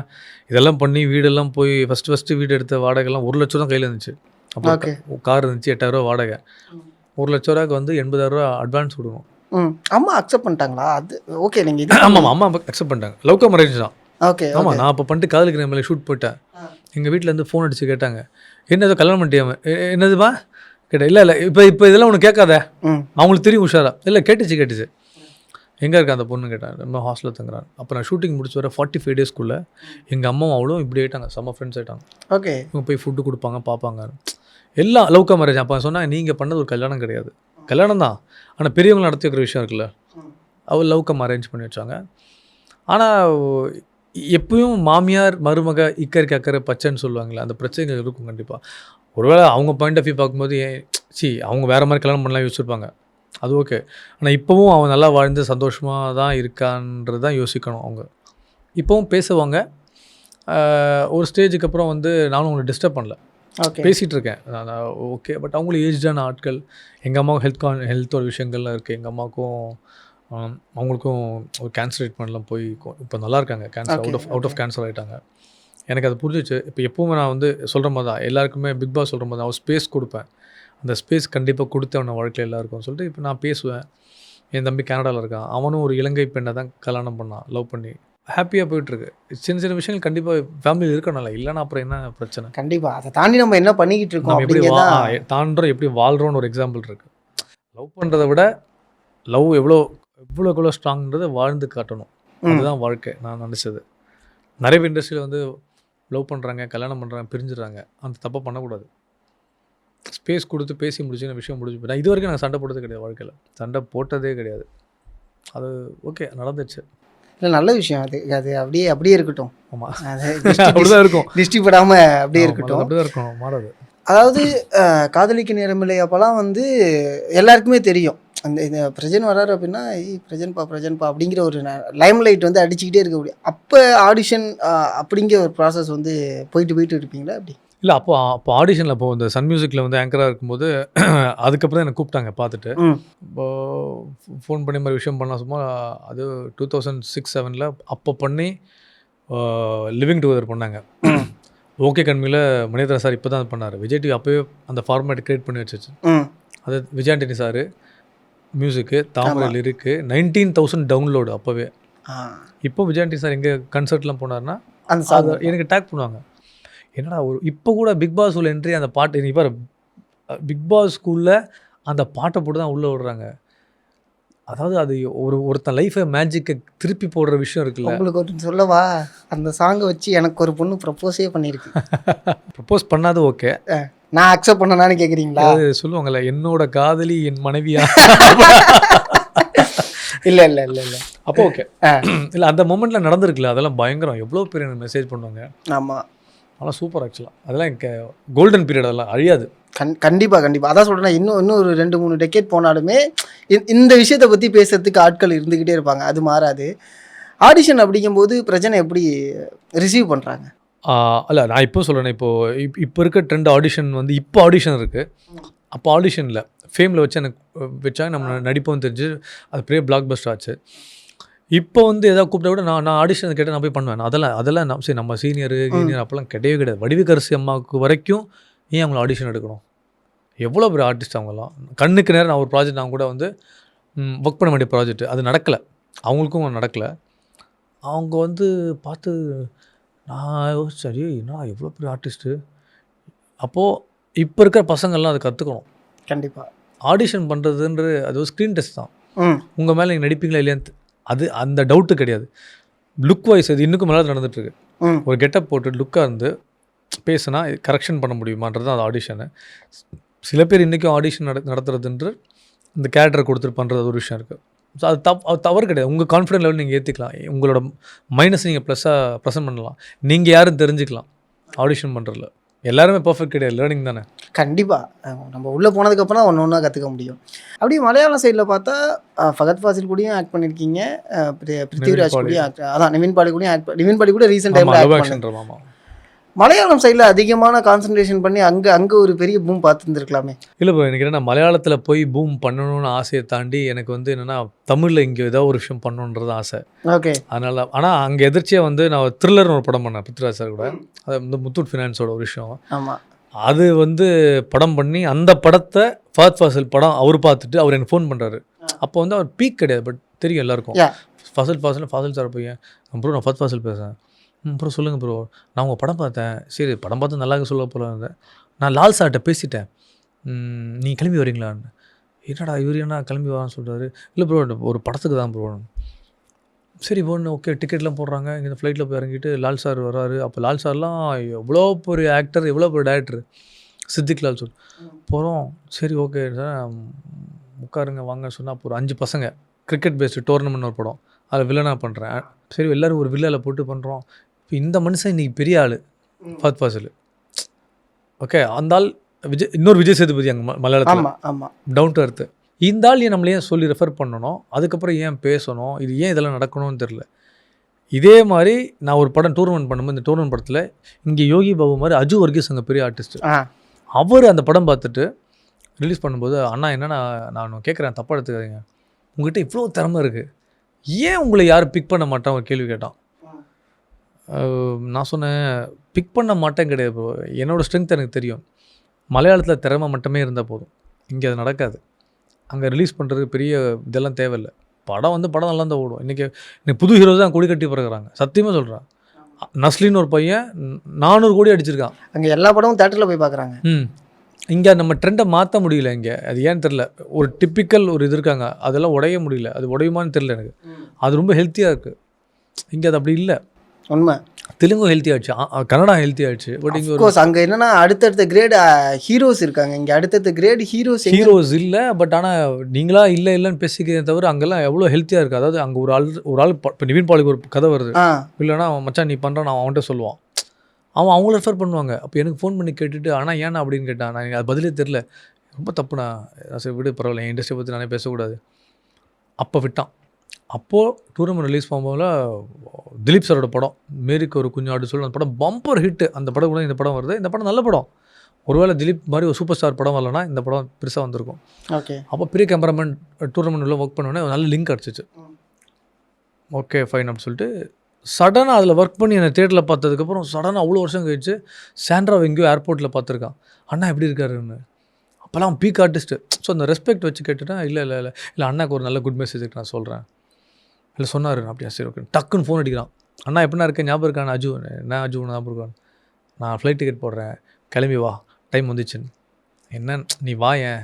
இதெல்லாம் பண்ணி வீடெல்லாம் போய் ஃபஸ்ட்டு வீடு எடுத்த வாடகைலாம் 1 லட்சம் தான் கையில் இருந்துச்சு. அப்போ கார் இருந்துச்சு, 8,000 ரூபா வாடகை. 1 லட்ச ரூபாய்க்கு வந்து 80,000 ரூபா அட்வான்ஸ் கொடுக்கணும். அம்மா அக்செப்ட் பண்ணிட்டாங்களா? அது ஓகே. நீங்கள் ஆமாம் அம்மா அக்செப்ட் பண்ணிட்டாங்க. லவ் கம் அரேஞ்ச் தான். ஓகே. ஆமாம், நான் அப்போ பண்ணிட்டு காதலிக்கிற மேலே ஷூட் போயிட்டேன். எங்கள் வீட்டிலேருந்து ஃபோன் அடித்து கேட்டாங்க, என்ன ஏதோ கல்யாணம் பண்ணிட்டியாம? என்னதுமா கேட்டேன். இல்லை இப்போ இதெல்லாம் ஒன்று கேட்காத, அவங்களுக்கு தெரியும் உஷாரா. இல்லை கேட்டுச்சு. எங்கே இருக்கா அந்த பொண்ணு கேட்டேன். நம்ம ஹாஸ்டலில் தங்குறாங்க. அப்போ நான் ஷூட்டிங் முடிச்சு வர 45 டேஸ்க்குள்ளே எங்கள் அம்மாவும் அவளும் இப்படி ஆகிட்டாங்க, செம்ம ஃப்ரெண்ட்ஸ் ஆகிட்டாங்க. ஓகே. இவங்க போய் ஃபுட்டு கொடுப்பாங்க, பார்ப்பாங்க, எல்லாம் லவ்கா மேரேஜ். அப்போ சொன்னாங்க, நீங்கள் பண்ணது ஒரு கல்யாணம் கிடையாது, கல்யாணம் தான், ஆனால் பெரியவங்க நடத்தி வைக்கிற விஷயம் இருக்குல்ல, அவள் லவ்கம் அரேஞ்ச் பண்ணி வச்சாங்க. ஆனால் எப்பயும் மாமியார் மருமக இக்கரைக்கு அக்கறை பச்சைன்னு சொல்லுவாங்களே, அந்த பிரச்சனைகள் இருக்கும் கண்டிப்பாக. ஒருவேளை அவங்க பாயிண்ட் ஆஃப் வியூ பார்க்கும்போது அவங்க வேறு மாதிரி கல்யாணம் பண்ணலாம் யோசிச்சிருப்பாங்க, அது ஓகே. ஆனால் இப்போவும் அவன் நல்லா வாழ்ந்து சந்தோஷமாக தான் இருக்கான்றது தான் யோசிக்கணும். அவங்க இப்போவும் பேசுவாங்க. ஒரு ஸ்டேஜுக்கு அப்புறம் வந்து நானும் அவங்களை டிஸ்டர்ப் பண்ணல, பேசிகிட்டு இருக்கேன் நான், ஓகே. பட் அவங்களும் ஏஜ்டான ஆட்கள். எங்கள் அம்மாவுக்கும் ஹெல்த்தோட விஷயங்கள்லாம் இருக்குது. எங்கள் அம்மாவுக்கும் அவங்களுக்கும் ஒரு கேன்சர் ட்ரீட்மெண்ட்லாம் போய் இப்போ நல்லா இருக்காங்க. கேன்சர் அவுட் ஆஃப் கேன்சர் ஆகிட்டாங்க. எனக்கு அது புரிஞ்சிச்சு. இப்போ எப்போவுமே நான் வந்து சொல்கிற மாதிரி தான், எல்லாருக்குமே பிக் பாஸ் சொல்கிற மாதிரி தான், அவர் ஸ்பேஸ் கொடுப்பேன். அந்த ஸ்பேஸ் கண்டிப்பாக கொடுத்தவன வாழ்க்கையில் எல்லாருக்கும் சொல்லிட்டு இப்போ நான் பேசுவேன். என் தம்பி கனடாவில் இருக்கான், அவனும் ஒரு இலங்கை பெண்ணை தான் கல்யாணம் பண்ணான், லவ் பண்ணி ஹாப்பியாக போயிட்டுருக்கு. சின்ன சின்ன விஷயங்கள் கண்டிப்பாக ஃபேமிலியில் இருக்கணும்ல, இல்லைன்னா அப்புறம் என்ன பிரச்சனை? கண்டிப்பாக அதை தாண்டி நம்ம என்ன பண்ணிக்கிட்டு இருக்கோம், நம்ம எப்படி தாண்டுறோம், எப்படி வாழ்கிறோன்னு ஒரு எக்ஸாம்பிள் இருக்குது. லவ் பண்ணுறதை விட லவ் எவ்வளோ ஸ்ட்ராங்ன்றதை வாழ்ந்து காட்டணும், அதுதான் வாழ்க்கை. நான் நினச்சது நிறைய பேர் இண்டஸ்ட்ரியில் வந்து லவ் பண்ணுறாங்க, கல்யாணம் பண்ணுறாங்க, பிரிஞ்சுறாங்க. அந்த தப்பை பண்ணக்கூடாது. ஸ்பேஸ் கொடுத்து பேசி முடிச்சு விஷயம் முடிஞ்சு போய். நான் இது வரைக்கும் நான் சண்டை போட்டதே கிடையாது, வாழ்க்கையில் சண்டை போட்டதே கிடையாது. அது ஓகே, நடந்துச்சு. இல்லை, நல்ல விஷயம். அது அப்படியே இருக்கட்டும். ஆமாம், அப்படிதான் இருக்கும். டிஸ்டி படாமல் அப்படியே இருக்கட்டும். அப்படிதான் இருக்கும், மாறாது. அதாவது காதலிக்க நேரமில்லை அப்போலாம் வந்து எல்லாருக்குமே தெரியும், இந்த பிரஜன் வராரு அப்படின்னா பிரஜன்பா அப்படிங்கிற ஒரு லைம் லைட் வந்து அடிச்சுக்கிட்டே இருக்க முடியும். அப்போ ஆடிஷன் அப்படிங்கிற ஒரு ப்ராசஸ் வந்து போயிட்டு இருப்பீங்களா அப்படி? இல்லை, அப்போ ஆடிஷனில் இப்போ இந்த சன் மியூசிக்கில் வந்து ஆங்கராக இருக்கும்போது அதுக்கப்புறம் எனக்கு கூப்பிட்டாங்க பார்த்துட்டு. இப்போ ஃபோன் பண்ணி மாதிரி விஷயம் பண்ணலாம் சும்மா. அது 2006-07 அப்போ பண்ணி லிவிங் டுகெதர் பண்ணாங்க. ஓகே கண்மையில் மணிரத்னம் சார் இப்போ தான் பண்ணார். விஜய் டிவி அப்போயே அந்த ஃபார்மேட் க்ரியேட் பண்ணி வச்சிச்சு. அது விஜய் ஆண்டனி சார் மியூசிக்கு, தாமரை லிரிக்கு, 19,000 டவுன்லோடு அப்போவே. இப்போ விஜய் ஆண்டனி சார் எங்கே கன்சர்ட்லாம் போனார்னா அது எனக்கு டேக் பண்ணுவாங்க. என்னடா இப்போ கூட பிக் பாஸ் உள்ள என்ட்ரி அந்த பாட்டு, இப்போ பிக் பாஸ் ஸ்கூலில் அந்த பாட்டை போட்டு தான் உள்ளே விடுறாங்க. அதாவது அது ஒருத்தன் லைஃபை மேஜிக்கை திருப்பி போடுற விஷயம் இருக்குல்ல. உங்களுக்கு ஒரு சொல்லவா, அந்த சாங்கை வச்சு எனக்கு ஒரு பொண்ணு ப்ரப்போஸே பண்ணியிருக்கு. ப்ரப்போஸ் பண்ணாது ஓகே, நான் அக்செப்ட் பண்ணனான்னு கேட்குறீங்களா? சொல்லுவாங்கல்ல, என்னோட காதலி என் மனைவியா. இல்லை அப்போ ஓகே. இல்லை, அந்த மூமெண்ட்டில் நடந்திருக்குல்ல, அதெல்லாம் பயங்கரம். எவ்வளோ பேர் எனக்கு மெசேஜ் பண்ணுவாங்க. ஆமாம், அதெல்லாம் சூப்பர். ஆக்சுவலாக அதெல்லாம் எனக்கு கோல்டன் பீரியட், அதெல்லாம் அழியாது. கண்டிப்பாக அதான் சொல்கிறேன். இன்னும் ஒரு 2-3 டெக்கேட் போனாலுமே இந்த விஷயத்தை பற்றி பேசுறதுக்கு ஆட்கள் இருந்துக்கிட்டே இருப்பாங்க, அது மாறாது. ஆடிஷன் அப்படிங்கும்போது பிரச்சனை எப்படி ரிசீவ் பண்ணுறாங்க? இல்லை, நான் இப்போ சொல்கிறேன். இப்போ இருக்க ட்ரெண்ட் ஆடிஷன் வந்து இப்போ ஆடிஷன் இருக்குது. அப்போ ஆடிஷனில் ஃபேமில் வச்சு எனக்கு வச்சாங்க, நம்ம நடிப்போம் தெரிஞ்சு அது பெரிய பிளாக் பஸ்டர் ஆச்சு. இப்போ வந்து எதாவது கூப்பிட்டா கூட நான் ஆடிஷன் கேட்டு நான் போய் பண்ணுவேன். அதெல்லாம் சரி, நம்ம சீனியர் அப்போல்லாம் கிடையவே கிடையாது. வடிவுக்கரசி அம்மாவுக்கு வரைக்கும் ஏன் அவங்கள ஆடிஷன் எடுக்கணும்? எவ்வளோ பெரிய ஆர்டிஸ்ட் அவங்கெல்லாம். கண்ணுக்கு நேரம் நான் ஒரு ப்ராஜெக்ட் அவங்க கூட வந்து ஒர்க் பண்ண வேண்டிய ப்ராஜெக்ட், அது நடக்கலை, அவங்களுக்கும் நடக்கலை. அவங்க வந்து பார்த்து நான் சரி, என்ன எவ்வளோ பெரிய ஆர்டிஸ்ட்டு. அப்போது இப்போ இருக்கிற பசங்கள்லாம் அதை கற்றுக்கணும். கண்டிப்பாக ஆடிஷன் பண்ணுறதுன்ற அது ஒரு ஸ்க்ரீன் டெஸ்ட் தான். உங்கள் மேலே நீங்கள் நடிப்பீங்களா இல்லையான்னு அது அந்த டவுட்டு கிடையாது. லுக் வைஸ் அது இன்னும் மேலே நடந்துகிட்ருக்கு. ஒரு கெட்டப் போட்டு லுக்காக இருந்து பேசுனா கரெக்ஷன் பண்ண முடியுமான்றது தான் அது ஆடிஷனு. சில பேர் இன்றைக்கும் ஆடிஷன் நடத்துறதுன்ற இந்த கேரக்டரை கொடுத்துட்டு பண்ணுறது ஒரு விஷயம் இருக்குது. ஸோ அது தவறு கிடையாது. உங்கள் கான்ஃபிடன்ஸ் லெவல் நீங்கள் ஏற்றிக்கலாம், உங்களோட மைனஸ் நீங்கள் ப்ளஸ்ஸாக ப்ரெசென்ட் பண்ணலாம், நீங்கள் யாரும் தெரிஞ்சுக்கலாம். ஆடிஷன் பண்ணுறதுல எல்லாருமே பர்ஃபெக்ட் கிடையாது, லேர்னிங் தானே. கண்டிப்பாக நம்ம உள்ளே போனதுக்கப்புறம் தான் ஒன்று கற்றுக்க முடியும். அப்படியே மலையாளம் சைடில் பார்த்தா ஃபகத் ஃபாசில் கூடயும் ஆக்ட் பண்ணியிருக்கீங்க, பிருத்திவிராஜ் கூடயும் ஆக்ட், அதான் நிவின் பாடி கூடயும் நிவின் பாடி கூட ரீசெண்ட் டைமில் ஆக்ட் பண்ணுறோம். மலையாளம் சைடில் அதிகமான கான்சன்ட்ரேஷன் பண்ணி அங்கே ஒரு பெரிய பூம் பார்த்துருந்துருக்கலாமே. இல்லை இப்போ எனக்கு என்னென்னா, மலையாளத்தில் போய் பூம் பண்ணணும்னு ஆசையை தாண்டி எனக்கு வந்து என்னென்னா தமிழில் இங்கே ஏதாவது ஒரு விஷயம் பண்ணணுன்றது ஆசை. ஓகே. அதனால் ஆனால் அங்கே எதிர்ச்சியாக வந்து நான் த்ரில்லர்னு ஒரு படம் பண்ணேன் பிருத்திவிராஜ் சார் கூட. அது வந்து முத்தூட் ஃபினான்ஸோட ஒரு விஷயம். ஆமாம், அது வந்து படம் பண்ணி அந்த படத்தை ஃபஹத் ஃபாசில் படம் அவர் பார்த்துட்டு அவர் எனக்கு ஃபோன் பண்ணுறாரு. அப்போ வந்து அவர் பீக் கிடையாது, பட் தெரியும் எல்லாருக்கும். ஃபாசில் சார் பையன் ப்ரோ, நான் ஃபஹத் ஃபாசில் பேசுகிறேன், அப்புறம் சொல்லுங்கள் ப்ரோ, நான் உங்கள் படம் பார்த்தேன். சரி படம் பார்த்து நல்லா சொல்ல போல நான் லால் சார்கிட்ட பேசிட்டேன். நீ கிளம்பி வரீங்களான்னு. என்னடா இவர் என்ன கிளம்பி வரான்னு சொல்கிறாரு. இல்லை ப்ரோ ஒரு படத்துக்கு தான் ப்ரோ. சரி போன்னு ஓகே டிக்கெட்லாம் போடுறாங்க. இங்கே ஃப்ளைட்டில் போய் இறங்கிட்டு லால் சார் வர்றாரு. அப்போ லால் சார்லாம் எவ்வளோ பெரிய ஆக்டர், எவ்வளோ பெரிய டேரக்டர், சித்திக் லால் சார். போகிறோம். சரி ஓகே சார் உட்காருங்க வாங்க சொன்னால் அப்போ ஒரு 5 பசங்க கிரிக்கெட் பேஸ்டு டோர்னமெண்ட் ஒரு படம், அதில் வில்லனாக பண்ணுறேன். சரி எல்லோரும் ஒரு வில்லில் போட்டு பண்ணுறோம். இப்போ இந்த மனுஷன் இன்றைக்கி பெரிய ஆள் ஃபஹத் ஃபாசில். ஓகே அந்த ஆள் இன்னொரு விஜய் சேதுபதி அங்கே மலையாளத்தில் டவுன் டு அர்த்து. இந்த ஆள் ஏன் நம்மளே சொல்லி ரெஃபர் பண்ணணும், அதுக்கப்புறம் ஏன் பேசணும், இது ஏன் இதெல்லாம் நடக்கணும்னு தெரில. இதே மாதிரி நான் ஒரு படம் டூர்னமெண்ட் பண்ணும்போது இந்த டூர்னமெண்ட் படத்தில் இங்கே யோகி பாபு மாதிரி அஜு வர்கீஸ் அங்கே பெரிய ஆர்டிஸ்ட்டு, அவர் அந்த படம் பார்த்துட்டு ரிலீஸ் பண்ணும்போது அண்ணா என்னன்னா நான் கேட்குறேன் தப்பாக எடுத்துக்காதீங்க, உங்கள்கிட்ட இவ்வளோ திறமை இருக்குது, ஏன் உங்களை யாரும் பிக் பண்ண மாட்டான் ஒரு கேள்வி கேட்டான். நான் சொன்னேன் பிக் பண்ண மாட்டேன் கிடையாது ப்ரோ, என்னோடய ஸ்ட்ரென்த் எனக்கு தெரியும். மலையாளத்தில் திறமை மட்டுமே இருந்தால் போதும், இங்கே அது நடக்காது. அங்கே ரிலீஸ் பண்ணுறதுக்கு பெரிய இதெல்லாம் தேவையில்லை. படம் நல்லா தான் ஓடும். இன்றைக்கி புது ஹீரோஸ் தான் கொடி கட்டி பிறகுறாங்க. சத்தியமாக சொல்கிறேன். நஸ்லின்னு ஒரு பையன் 400 கோடி அடிச்சிருக்கான். அங்கே எல்லா படமும் தேட்டரில் போய் பார்க்குறாங்க. இங்கே நம்ம ட்ரெண்டை மாற்ற முடியல. இங்கே அது ஏன்னு தெரில. ஒரு டிப்பிக்கல் ஒரு இது இருக்காங்க, அதெல்லாம் உடைய முடியல. அது உடையுமான்னு தெரில எனக்கு. அது ரொம்ப ஹெல்த்தியாக இருக்குது. இங்கே அது அப்படி இல்லை. உண்மை. தெலுங்கும் ஹெல்த்தி ஆகிடுச்சு, கன்னடா ஹெல்த்தி ஆகிடுச்சு. பட் இங்கே அங்கே என்னென்னா அடுத்தடுத்த கிரேட் ஹீரோஸ் இருக்காங்க. இங்கே அடுத்தடுத்த கிரேட் ஹீரோஸ் இல்லை. பட் ஆனால் நீங்களா இல்லைன்னு பேசிக்கிறதே தவிர அங்கெல்லாம் எவ்வளோ ஹெல்த்தியாக இருக்குது. அதாவது அங்கே ஒரு ஆள் இப்போ நிவின் பாலிக்கு ஒரு கதை வருது இல்லைன்னா மச்சான் நீ பண்ணுறான் நான் அவன்கிட்ட சொல்லுவான், அவங்கள ரெஃபர் பண்ணுவாங்க. அப்போ எனக்கு ஃபோன் பண்ணி கேட்டுட்டு ஆனால் ஏன்னா அப்படின்னு கேட்டான். நான் அது பதிலே தெரில, ரொம்ப தப்புண்ணா, சரி விடு பரவாயில்ல, என் இண்டஸ்ட்ரியை பற்றி நானே பேசக்கூடாது. அப்போ விட்டான். அப்போது டூர்னமெண்ட் ரிலீஸ் பண்ணும்போது திலீப் சாரோட படம் மேரிக்கு ஒரு குஞ்சு சொல்லி அந்த படம் பம்பர் ஹிட்டு. அந்த படம் கூட இந்த படம் வருது. இந்த படம் நல்ல படம். ஒருவேளை திலீப் மாதிரி ஒரு சூப்பர் ஸ்டார் படம் வரலன்னா இந்த படம் பெருசாக வந்திருக்கும். ஓகே. அப்போ பெரிய கேமராமேன் டூர்னமெண்ட்டில் ஒர்க் பண்ணோடனே நல்ல லிங்க் கிடச்சிச்சு. ஓகே ஃபைன் அப்படின்னு சொல்லிட்டு சடனாக அதில் ஒர்க் பண்ணி என்னை தேட்டரில் பார்த்ததுக்கப்புறம் சடனாக அவ்வளோ வருஷம் கழிச்சு சாண்ட்ரா எங்கேயோ ஏர்போர்ட்டில் பார்த்துருக்கான். அண்ணா எப்படி இருக்காருன்னு. அப்போல்லாம் பீக் ஆர்டிஸ்ட்டு. ஸோ அந்த ரெஸ்பெக்ட் வச்சு கேட்டுட்டேன். இல்லை அண்ணாக்கு ஒரு நல்ல குட் மெசேஜ் நான் சொல்கிறேன். இல்லை சொன்னார். அப்படியா சரி ஓகே. டக்குன்னு ஃபோன் அடிக்கிறான். அண்ணா எப்படின்னா இருக்கேன் ஞாபகம் இருக்கான் அஜு, என்ன அஜு ஞாபகம் இருக்கான், நான் ஃப்ளைட் டிக்கெட் போடுறேன் கிளம்பி வா டைம் வந்துச்சுன்னு. என்ன நீ வா, ஏன்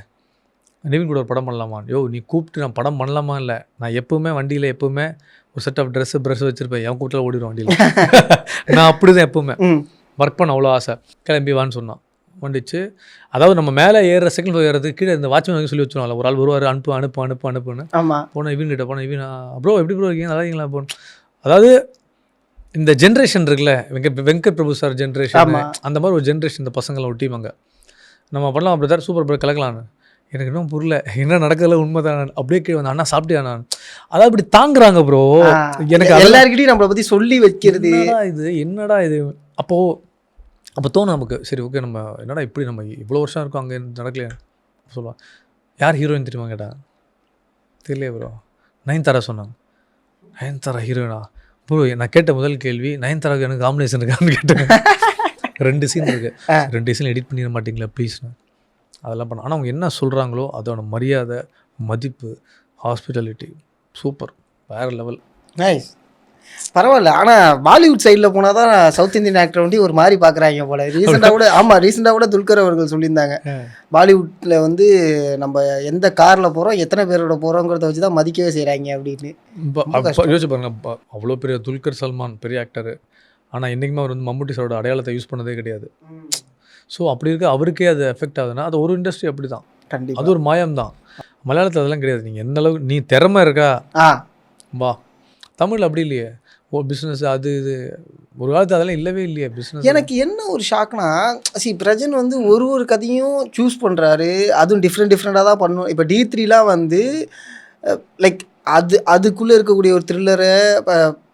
நிவின் கூட ஒரு படம் பண்ணலாமா? யோ நீ கூப்பிட்டு நான் படம் பண்ணலாமா? இல்லை நான் எப்போவுமே வண்டியில் எப்போவுமே ஒரு செட் ஆஃப் ப்ரஷ் வச்சுருப்பேன். என் கூப்பிட்டு ஓடிடுவேன் வண்டியில். நான் அப்படி தான் எப்போவுமே ஒர்க் பண்ண அவ்வளோ ஆசை. கிளம்பி வான்னு சொன்னான். வந்துச்சு. அதாவது நம்ம மேலே ஏறுற செகண்ட் ஃப்ளோர் ஏறது கீழே இந்த வாட்ச்மேன் சொல்லி வச்சுருவாங்க, ஒரு ஆள் வருவார் அனுப்புன்னு. போனேன் இவன் கிட்ட போனேன். இவன் ப்ரோ எப்படி ப்ரோ இருக்கீங்க, நல்லா இருக்கீங்களா போன. அதாவது இந்த ஜென்ரேஷன் இருக்குல்ல, வெங்கட் பிரபு சார் ஜென்ரேஷன், அந்த மாதிரி ஒரு ஜென்ரேஷன். இந்த பசங்களை ஒரு டீம் அங்கே நம்ம பண்ணலாம். அப்படி தான் சூப்பர் ப்ரோ கலக்கலான்னு. எனக்கு இன்னும் புரியல என்ன நடக்கிறதுல உண்மை தான். அப்படியே கீழே வந்து அண்ணா சாப்பிட்டியா நான். அதாவது இப்படி தாங்குறாங்க ப்ரோ. எனக்கு எல்லாருக்கிட்டையும் நம்மளை பற்றி சொல்லி வைக்கிறது என்னடா இது. அப்போ தோணும் நமக்கு, சரி ஓகே நம்ம என்னடா இப்படி நம்ம இவ்வளோ வருஷம் இருக்கோம் அங்கே நடக்கலையே சொல்லுவாள். யார் ஹீரோயின் தெரியுமா கேட்டா, தெரியலையே ப்ரோ. நயன்தாரா சொன்னாங்க. நயன்தாரா ஹீரோயினா ப்ரோ? நான் கேட்ட முதல் கேள்வி நயன்தாராவுக்கு எனக்கு காம்பினேஷன் இருக்கான்னு கேட்டேன். 2 சீன் இருக்குது, 2 சீன் எடிட் பண்ணிட மாட்டிங்களா ப்ளீஸ்ண்ணா. அதெல்லாம் பண்ண. ஆனால் அவங்க என்ன சொல்கிறாங்களோ அதோட மரியாதை, மதிப்பு, ஹாஸ்பிட்டாலிட்டி சூப்பர், வேறு லெவல். நைஸ். பரவாயில்ல. ஆனால் பாலிவுட் சைடில் போனால் தான் சவுத் இந்தியன் ஆக்டர் வந்து ஒரு மாதிரி பார்க்குறாங்க போல. ரீசெண்டாக கூட துல்கர் அவர்கள் சொல்லியிருந்தாங்க, பாலிவுட்டில் வந்து நம்ம எந்த காரில் போகிறோம் எத்தனை பேரோட போகிறோங்கிறத வச்சு தான் மதிக்கவே செய்கிறாங்க அப்படின்னு. யோசிச்சு பாருங்க, அவ்வளோ பெரிய துல்கர் சல்மான் பெரிய ஆக்டரு, ஆனால் என்றைக்குமே அவர் வந்து மம்முட்டி சாரோட அடையாளத்தை யூஸ் பண்ணதே கிடையாது. ஸோ அப்படி இருக்க அவருக்கே அது எஃபெக்ட் ஆகுதுன்னா அது ஒரு இண்டஸ்ட்ரி அப்படி தான். கண்டிப்பாக அது ஒரு மாயம்தான். மலையாளத்தில் அதெல்லாம் கிடையாது. நீங்கள் எந்த அளவுக்கு நீ திறமை இருக்கா வா. தமிழ் அப்படி இல்லையே, ஓ பிஸ்னஸ் அது இது ஒரு காலத்து அதெல்லாம் இல்லவே இல்லையே பிஸ்னஸ். எனக்கு என்ன ஒரு ஷாக்னா, பிரஜன் வந்து ஒரு கதையும் சூஸ் பண்ணுறாரு, அதுவும் டிஃப்ரெண்ட்டாக தான் பண்ணும். இப்போ D3லாம் வந்து லைக் அதுக்குள்ளே இருக்கக்கூடிய ஒரு த்ரில்லரை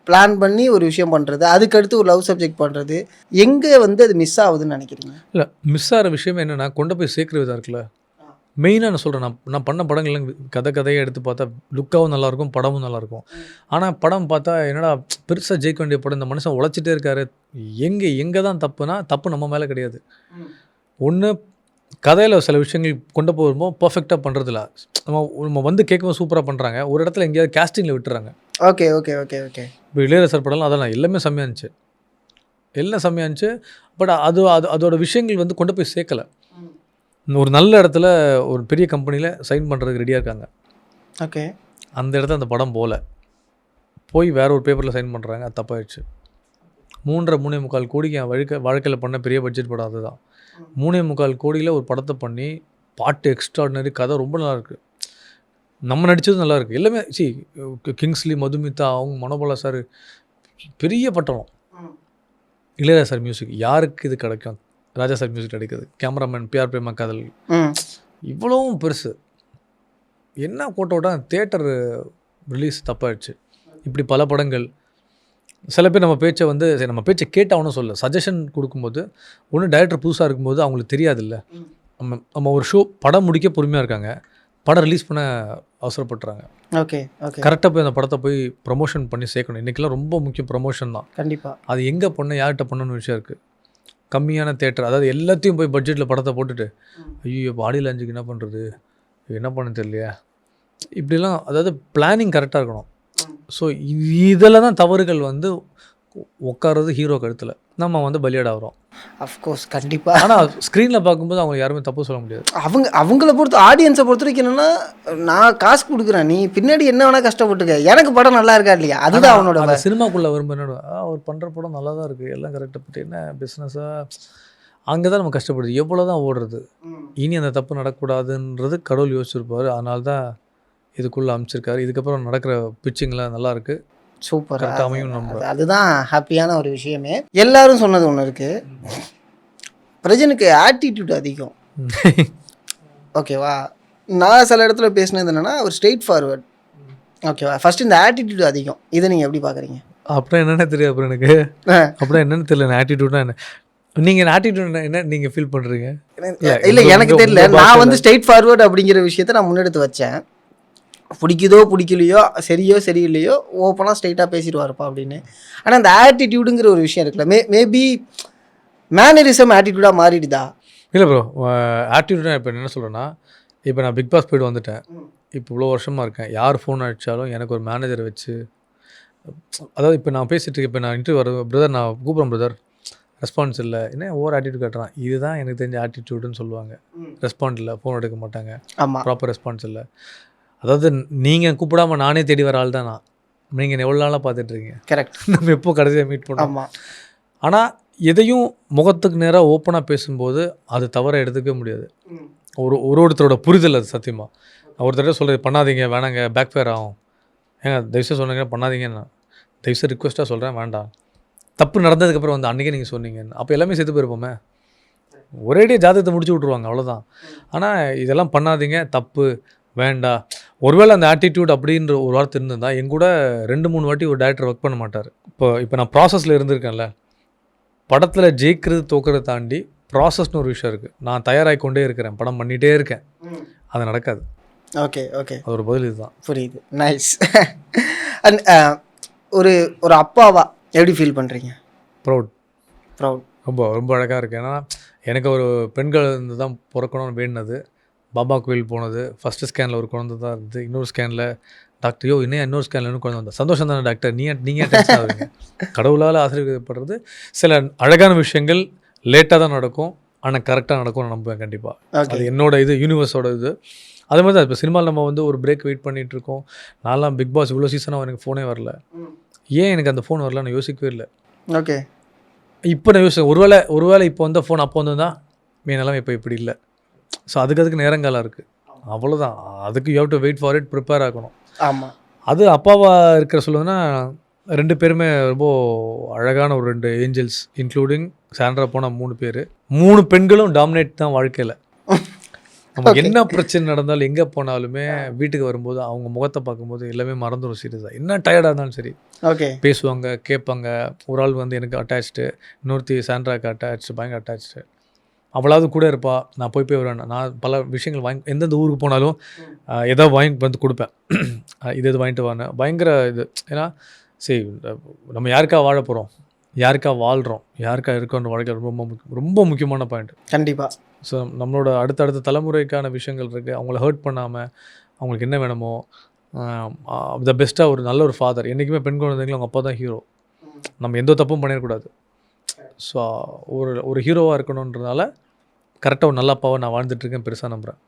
பிளான் பண்ணி ஒரு விஷயம் பண்ணுறது, அதுக்கடுத்து ஒரு லவ் சப்ஜெக்ட் பண்ணுறது, எங்கே வந்து அது மிஸ் ஆகுதுன்னு நினைக்கிறீங்க? இல்லை மிஸ் ஆகிற விஷயம் என்னென்னா கொண்டு போய் சேர்க்குற விதம் இருக்குல்ல. மெயினாக நான் சொல்கிறேன், நான் பண்ண படங்கள்லாம் கதையை எடுத்து பார்த்தா லுக்காகவும் நல்லாயிருக்கும், படமும் நல்லாயிருக்கும். ஆனால் படம் பார்த்தா என்னடா பெருசாக ஜெயிக்க வேண்டிய படம், இந்த மனுஷன் உழைச்சிட்டே இருக்காரு. எங்கே தான் தப்புனா, தப்பு நம்ம மேலே கிடையாது. ஒன்று கதையில் சில விஷயங்கள் கொண்டு போகும்போது பர்ஃபெக்டாக பண்ணுறதில்ல. நம்ம வந்து கேட்கும்போது சூப்பராக பண்ணுறாங்க, ஒரு இடத்துல எங்கேயாவது கேஸ்டிங்கில் விட்டுறாங்க. ஓகே ஓகே ஓகே ஓகே இப்போ இளையராஜா சார் படம்லாம் அதெல்லாம் எல்லாமே செம்மையாக இருந்துச்சு. எல்லாம் செம்மையாக இருந்துச்சு. பட் அதோட விஷயங்கள் வந்து கொண்டு போய் சேர்க்கலை. ஒரு நல்ல இடத்துல ஒரு பெரிய கம்பெனியில் சைன் பண்ணுறதுக்கு ரெடியாக இருக்காங்க. ஓகே. அந்த இடத்துல அந்த படம் போய் வேற ஒரு பேப்பரில் சைன் பண்ணுறாங்க. அது தப்பாயிடுச்சு. 3.25 கோடிக்கு என் வாழ்க்கையில் பண்ண பெரிய பட்ஜெட் படம் அதுதான். 3.25 கோடியில் ஒரு படத்தை பண்ணி பாட்டு எக்ஸ்ட்ராடினரி, கதை ரொம்ப நல்லா இருக்குது, நம்ம நடித்தது நல்லா இருக்குது, எல்லாமே கிங்ஸ்லி, மதுமிதா, அவங்க மனோபாலா சார், பெரிய பட்டம். இளையராஜா சார் மியூசிக், யாருக்கு இது கிடைக்கும்? ராஜா சார் மியூசிக் கிடைக்குது. கேமராமேன் பிஆர் பிரேமா காதல், இவ்வளவும் பெருசு. என்ன போட்ட விட்டால் தியேட்டர் ரிலீஸ் தப்பாயிடுச்சு. இப்படி பல படங்கள். சில பேர் நம்ம பேச்சை வந்து சரி நம்ம பேச்சை கேட்டாகணும் சொல்ல சஜஷன் கொடுக்கும்போது ஒன்று டைரக்டர் புதுசாக இருக்கும்போது அவங்களுக்கு தெரியாதுல்ல. நம்ம ஒரு படம் முடிக்க பொறுமையாக இருக்காங்க, படம் ரிலீஸ் பண்ண அவசரப்படுறாங்க. Okay okay. கரெக்டாக போய் அந்த படத்தை போய் ப்ரொமோஷன் பண்ணி சேர்க்கணும். இன்றைக்கெல்லாம் ரொம்ப முக்கியம் ப்ரொமோஷன் தான். கண்டிப்பாக. அது எங்கே பண்ண யார்கிட்ட பண்ணணும்னு விஷயம் இருக்குது. கம்மியான தேட்டர், அதாவது எல்லாத்தையும் போய் பட்ஜெட்டில் படத்தை போட்டுட்டு ஐயோ பாடி லான்ச்சுக்கு என்ன பண்ணுறது, என்ன பண்ண தெரியலையா, இப்படிலாம். அதாவது பிளானிங் கரெக்டாக இருக்கணும். ஸோ இதில் தான் தவறுகள் வந்து உட்கார்றது ஹீரோ கழுத்தில், நம்ம வந்து பலியாடாகிறோம். அஃப்கோர்ஸ் கண்டிப்பாக. ஆனால் ஸ்க்ரீனில் பார்க்கும்போது அவங்க யாருமே தப்பு சொல்ல முடியாது. அவங்கள பொறுத்து ஆடியன்ஸை பொறுத்த வரைக்கும் என்னென்னா, நான் காசு கொடுக்குறேன், நீ பின்னாடி என்ன வேணால் கஷ்டப்பட்டுக்க, எனக்கு படம் நல்லா இருக்கா இல்லையா, அதுதான் அவனோட சினிமாக்குள்ளே வரும்போது அவர் பண்ணுற படம் நல்லா தான் இருக்குது, எல்லாம் கரெக்டாக, பற்றி என்ன பிஸ்னஸாக அங்கே தான் நம்ம கஷ்டப்படுது, எவ்வளோ தான் ஓடுறது, இனி அந்த தப்பு நடக்கக்கூடாதுன்றது கடவுள் யோசிச்சிருப்பார். அதனால தான் இதுக்குள்ளே அமைச்சிருக்காரு. இதுக்கப்புறம் நடக்கிற பிச்சிங்லாம் நல்லாயிருக்கு, சூப்பர் அமையும். நம்ம அதுதான் ஹாப்பியான ஒரு விஷயமே. எல்லாரும் சொன்னது ஒன்று இருக்குது, பிரஜனுக்கு ஆட்டிடியூட் அதிகம். ஓகேவா, நான் சில இடத்துல பேசினது என்னென்னா ஒரு ஸ்ட்ரெயிட் ஃபார்வர்ட். ஓகேவா, ஃபஸ்ட்டு இந்த ஆட்டிடியூட் அதிகம், இதை நீங்கள் எப்படி பார்க்குறீங்க? அப்புறம் என்னென்ன தெரியும், அப்புறம் எனக்கு அப்புறம் என்னென்னு தெரியல. ஆட்டிடியூட்னா என்ன, நீங்கள் ஆட்டிடியூட் என்ன நீங்கள் ஃபீல் பண்ணுறீங்க? இல்லை எனக்கு தெரியல, நான் வந்து ஸ்ட்ரெயிட் ஃபார்வர்டு அப்படிங்கிற விஷயத்த நான் முன்னெடுத்து வச்சேன். பிடிக்குதோ பிடிக்கலையோ, சரியோ சரியில்லையோ, ஓப்பனாக ஸ்ட்ரெயிட்டாக பேசிடுவாருப்பா அப்படின்னு. ஆனால் அந்த ஆட்டிடியூடுங்கிற ஒரு விஷயம் இருக்குல்ல, மேபி மேனரிசம் ஆட்டிடியூடாக மாறிடுதா? இல்லை ப்ரோ, ஆட்டிடியூடாக இப்போ என்ன சொல்கிறேன்னா, இப்போ நான் பிக் பாஸ் போய்ட்டு வந்துட்டேன், இப்போ இவ்வளோ வருஷமாக இருக்கேன், யார் ஃபோன் அடித்தாலும் எனக்கு ஒரு மேனேஜரை வச்சு, அதாவது இப்போ நான் பேசிகிட்டு இப்போ நான் இன்டர்வியூ வர பிரதர், நான் கூப்பிட்றேன் பிரதர், ரெஸ்பான்ஸ் இல்லை, என்ன ஓவர் ஆட்டிடியூட் காட்டுறான், இதுதான் எனக்கு தெரிஞ்ச ஆட்டிடியூடுன்னு சொல்லுவாங்க. ரெஸ்பாண்ட் இல்லை, ஃபோன் எடுக்க மாட்டாங்க, ப்ராப்பர் ரெஸ்பான்ஸ் இல்லை. அதாவது நீங்கள் கூப்பிடாம நானே தேடி வர ஆள் தான் நான். நீங்கள் எவ்வளோ நாளாக பார்த்துட்ருக்கீங்க. கரெக்ட். நம்ம எப்போ கடைசியாக மீட் பண்ணோம். ஆனால் எதையும் முகத்துக்கு நேராக ஓப்பனாக பேசும்போது அது தவற எடுத்துக்க முடியாது. ஒருத்தரோட புரிதல் அது. சத்தியமாக ஒரு தடவை சொல்கிறது, பண்ணாதீங்க, வேணாங்க, பேக் ஃபேர் ஆகும். ஏங்க தயவுசெய்து சொன்னீங்க பண்ணாதீங்கன்னு, தயவுசெய்து ரிக்வெஸ்ட்டாக சொல்கிறேன், வேண்டாம். தப்பு நடந்ததுக்கப்புறம் வந்து அன்றைக்கே நீங்கள் சொன்னீங்கன்னு, அப்போ எல்லாமே சேர்த்து போயிருப்போமே. ஒரேடியே ஜாதகத்தை முடிச்சு விட்ருவாங்க, அவ்வளோதான். ஆனால் இதெல்லாம் பண்ணாதீங்க, தப்பு, வேண்டாம். ஒருவேளை அந்த ஆட்டிடியூட் அப்படின்ற ஒரு வார்த்தை இருந்திருந்தால் எங்கூட 2-3 வாட்டி ஒரு டேரக்டர் ஒர்க் பண்ண மாட்டார். இப்போ நான் ப்ராசஸில் இருந்திருக்கேன்ல, படத்தில் ஜெயிக்கிறது தோக்கிறத தாண்டி ப்ராசஸ்னு ஒரு விஷயம் இருக்குது. நான் தயாராகி கொண்டே இருக்கிறேன், படம் பண்ணிகிட்டே இருக்கேன், அது நடக்காது. ஓகே ஓகே, அது ஒரு பதில். இதுதான். புரியுது. நைஸ். அண்ட் ஒரு அப்பாவா எப்படி ஃபீல் பண்ணுறீங்க? ப்ரௌட். ரொம்ப ரொம்ப அழகாக இருக்குது. ஏன்னா எனக்கு ஒரு பெண்கள் இருந்து தான் பிறக்கணும்னு வேண்டினது. பாபா கோயில் போனது, ஃபஸ்ட்டு ஸ்கேனில் ஒரு குழந்தை தான் இருந்தது, இன்னொரு ஸ்கேனில் டாக்டர் இன்னொரு ஸ்கேனில் இன்னும் குழந்தை வந்தது. சந்தோஷம் தானே டாக்டர், நீங்கள் டென்ஷன் ஆகுறீங்க. கடவுளால் ஆசீர்வதிக்கப்படுறது. சில அழகான விஷயங்கள் லேட்டாக தான் நடக்கும், ஆனால் கரெக்டாக நடக்கும்னு நம்புவேன் கண்டிப்பாக. அது என்னோட இது, யூனிவர்ஸோட இது. அதே மாதிரி தான் இப்போ சினிமாவில் நம்ம வந்து ஒரு பிரேக் வெயிட் பண்ணிகிட்ருக்கோம். நான்லாம் பிக் பாஸ் இவ்வளோ சீசனாக எனக்கு ஃபோனே வரல. ஏன் எனக்கு அந்த ஃபோன் வரல நான் யோசிக்கவே இல்லை. ஓகே, இப்போ நான் யோசிச்சேன், ஒருவேளை இப்போ வந்த ஃபோன் அப்போ வந்து தான் மீனெல்லாம் இப்போ இப்படி இல்லை. ஸோ அதுக்கு நேரங்காலம் இருக்குது, அவ்வளோதான். அதுக்கு you have to wait for it, prepare ஆகணும். ஆமாம். அது அப்பாவாக இருக்கிற சொல்லுதுன்னா 2 பேருமே ரொம்ப அழகான ஒரு 2 ஏஞ்சல்ஸ், இன்க்ளூடிங் சாண்ட்ரா போனால் 3 பேர். 3 பெண்களும் டாமினேட் தான் வாழ்க்கையில். நம்ம என்ன பிரச்சனை நடந்தாலும் எங்கே போனாலுமே வீட்டுக்கு வரும்போது அவங்க முகத்தை பார்க்கும்போது எல்லாமே மறந்துடும். சீரியஸாக என்ன டயர்டாக இருந்தாலும் சரி, ஓகே, பேசுவாங்க, கேட்பாங்க. ஒரு ஆள் வந்து எனக்கு அட்டாச்சு, இன்னொருத்தி சாண்ட்ராக்கு அட்டாச்சு, பயங்கர அட்டாச்சு. அவளாவது கூட இருப்பா, நான் போய் வருவேன். நான் பல விஷயங்கள் எந்தெந்த ஊருக்கு போனாலும் ஏதாவது வாங்கி வந்து கொடுப்பேன், இது வாங்கிட்டு வாங்க, பயங்கர இது. ஏன்னா சரி, நம்ம யாருக்காக வாழ போகிறோம், யாருக்காக வாழ்கிறோம், யாருக்காக இருக்கோன்ற வாழ்க்கை ரொம்ப முக்கியமான பாயிண்ட். கண்டிப்பாக. ஸோ நம்மளோட அடுத்தடுத்த தலைமுறைக்கான விஷயங்கள் இருக்குது. அவங்கள ஹர்ட் பண்ணாமல் அவங்களுக்கு என்ன வேணுமோ த பெஸ்ட்டாக ஒரு நல்ல ஒரு ஃபாதர். என்றைக்குமே பெண் குழந்தைங்களும் அவங்க அப்பா தான் ஹீரோ. நம்ம எந்த தப்பும் பண்ணிடக்கூடாது. ஸோ ஒரு ஒரு ஹீரோவாக இருக்கணுன்றதால கரெக்டாக ஒரு நல்ல அப்பாவை நான் வாழ்ந்துட்டுருக்கேன் பெருசாக நம்புகிறேன்.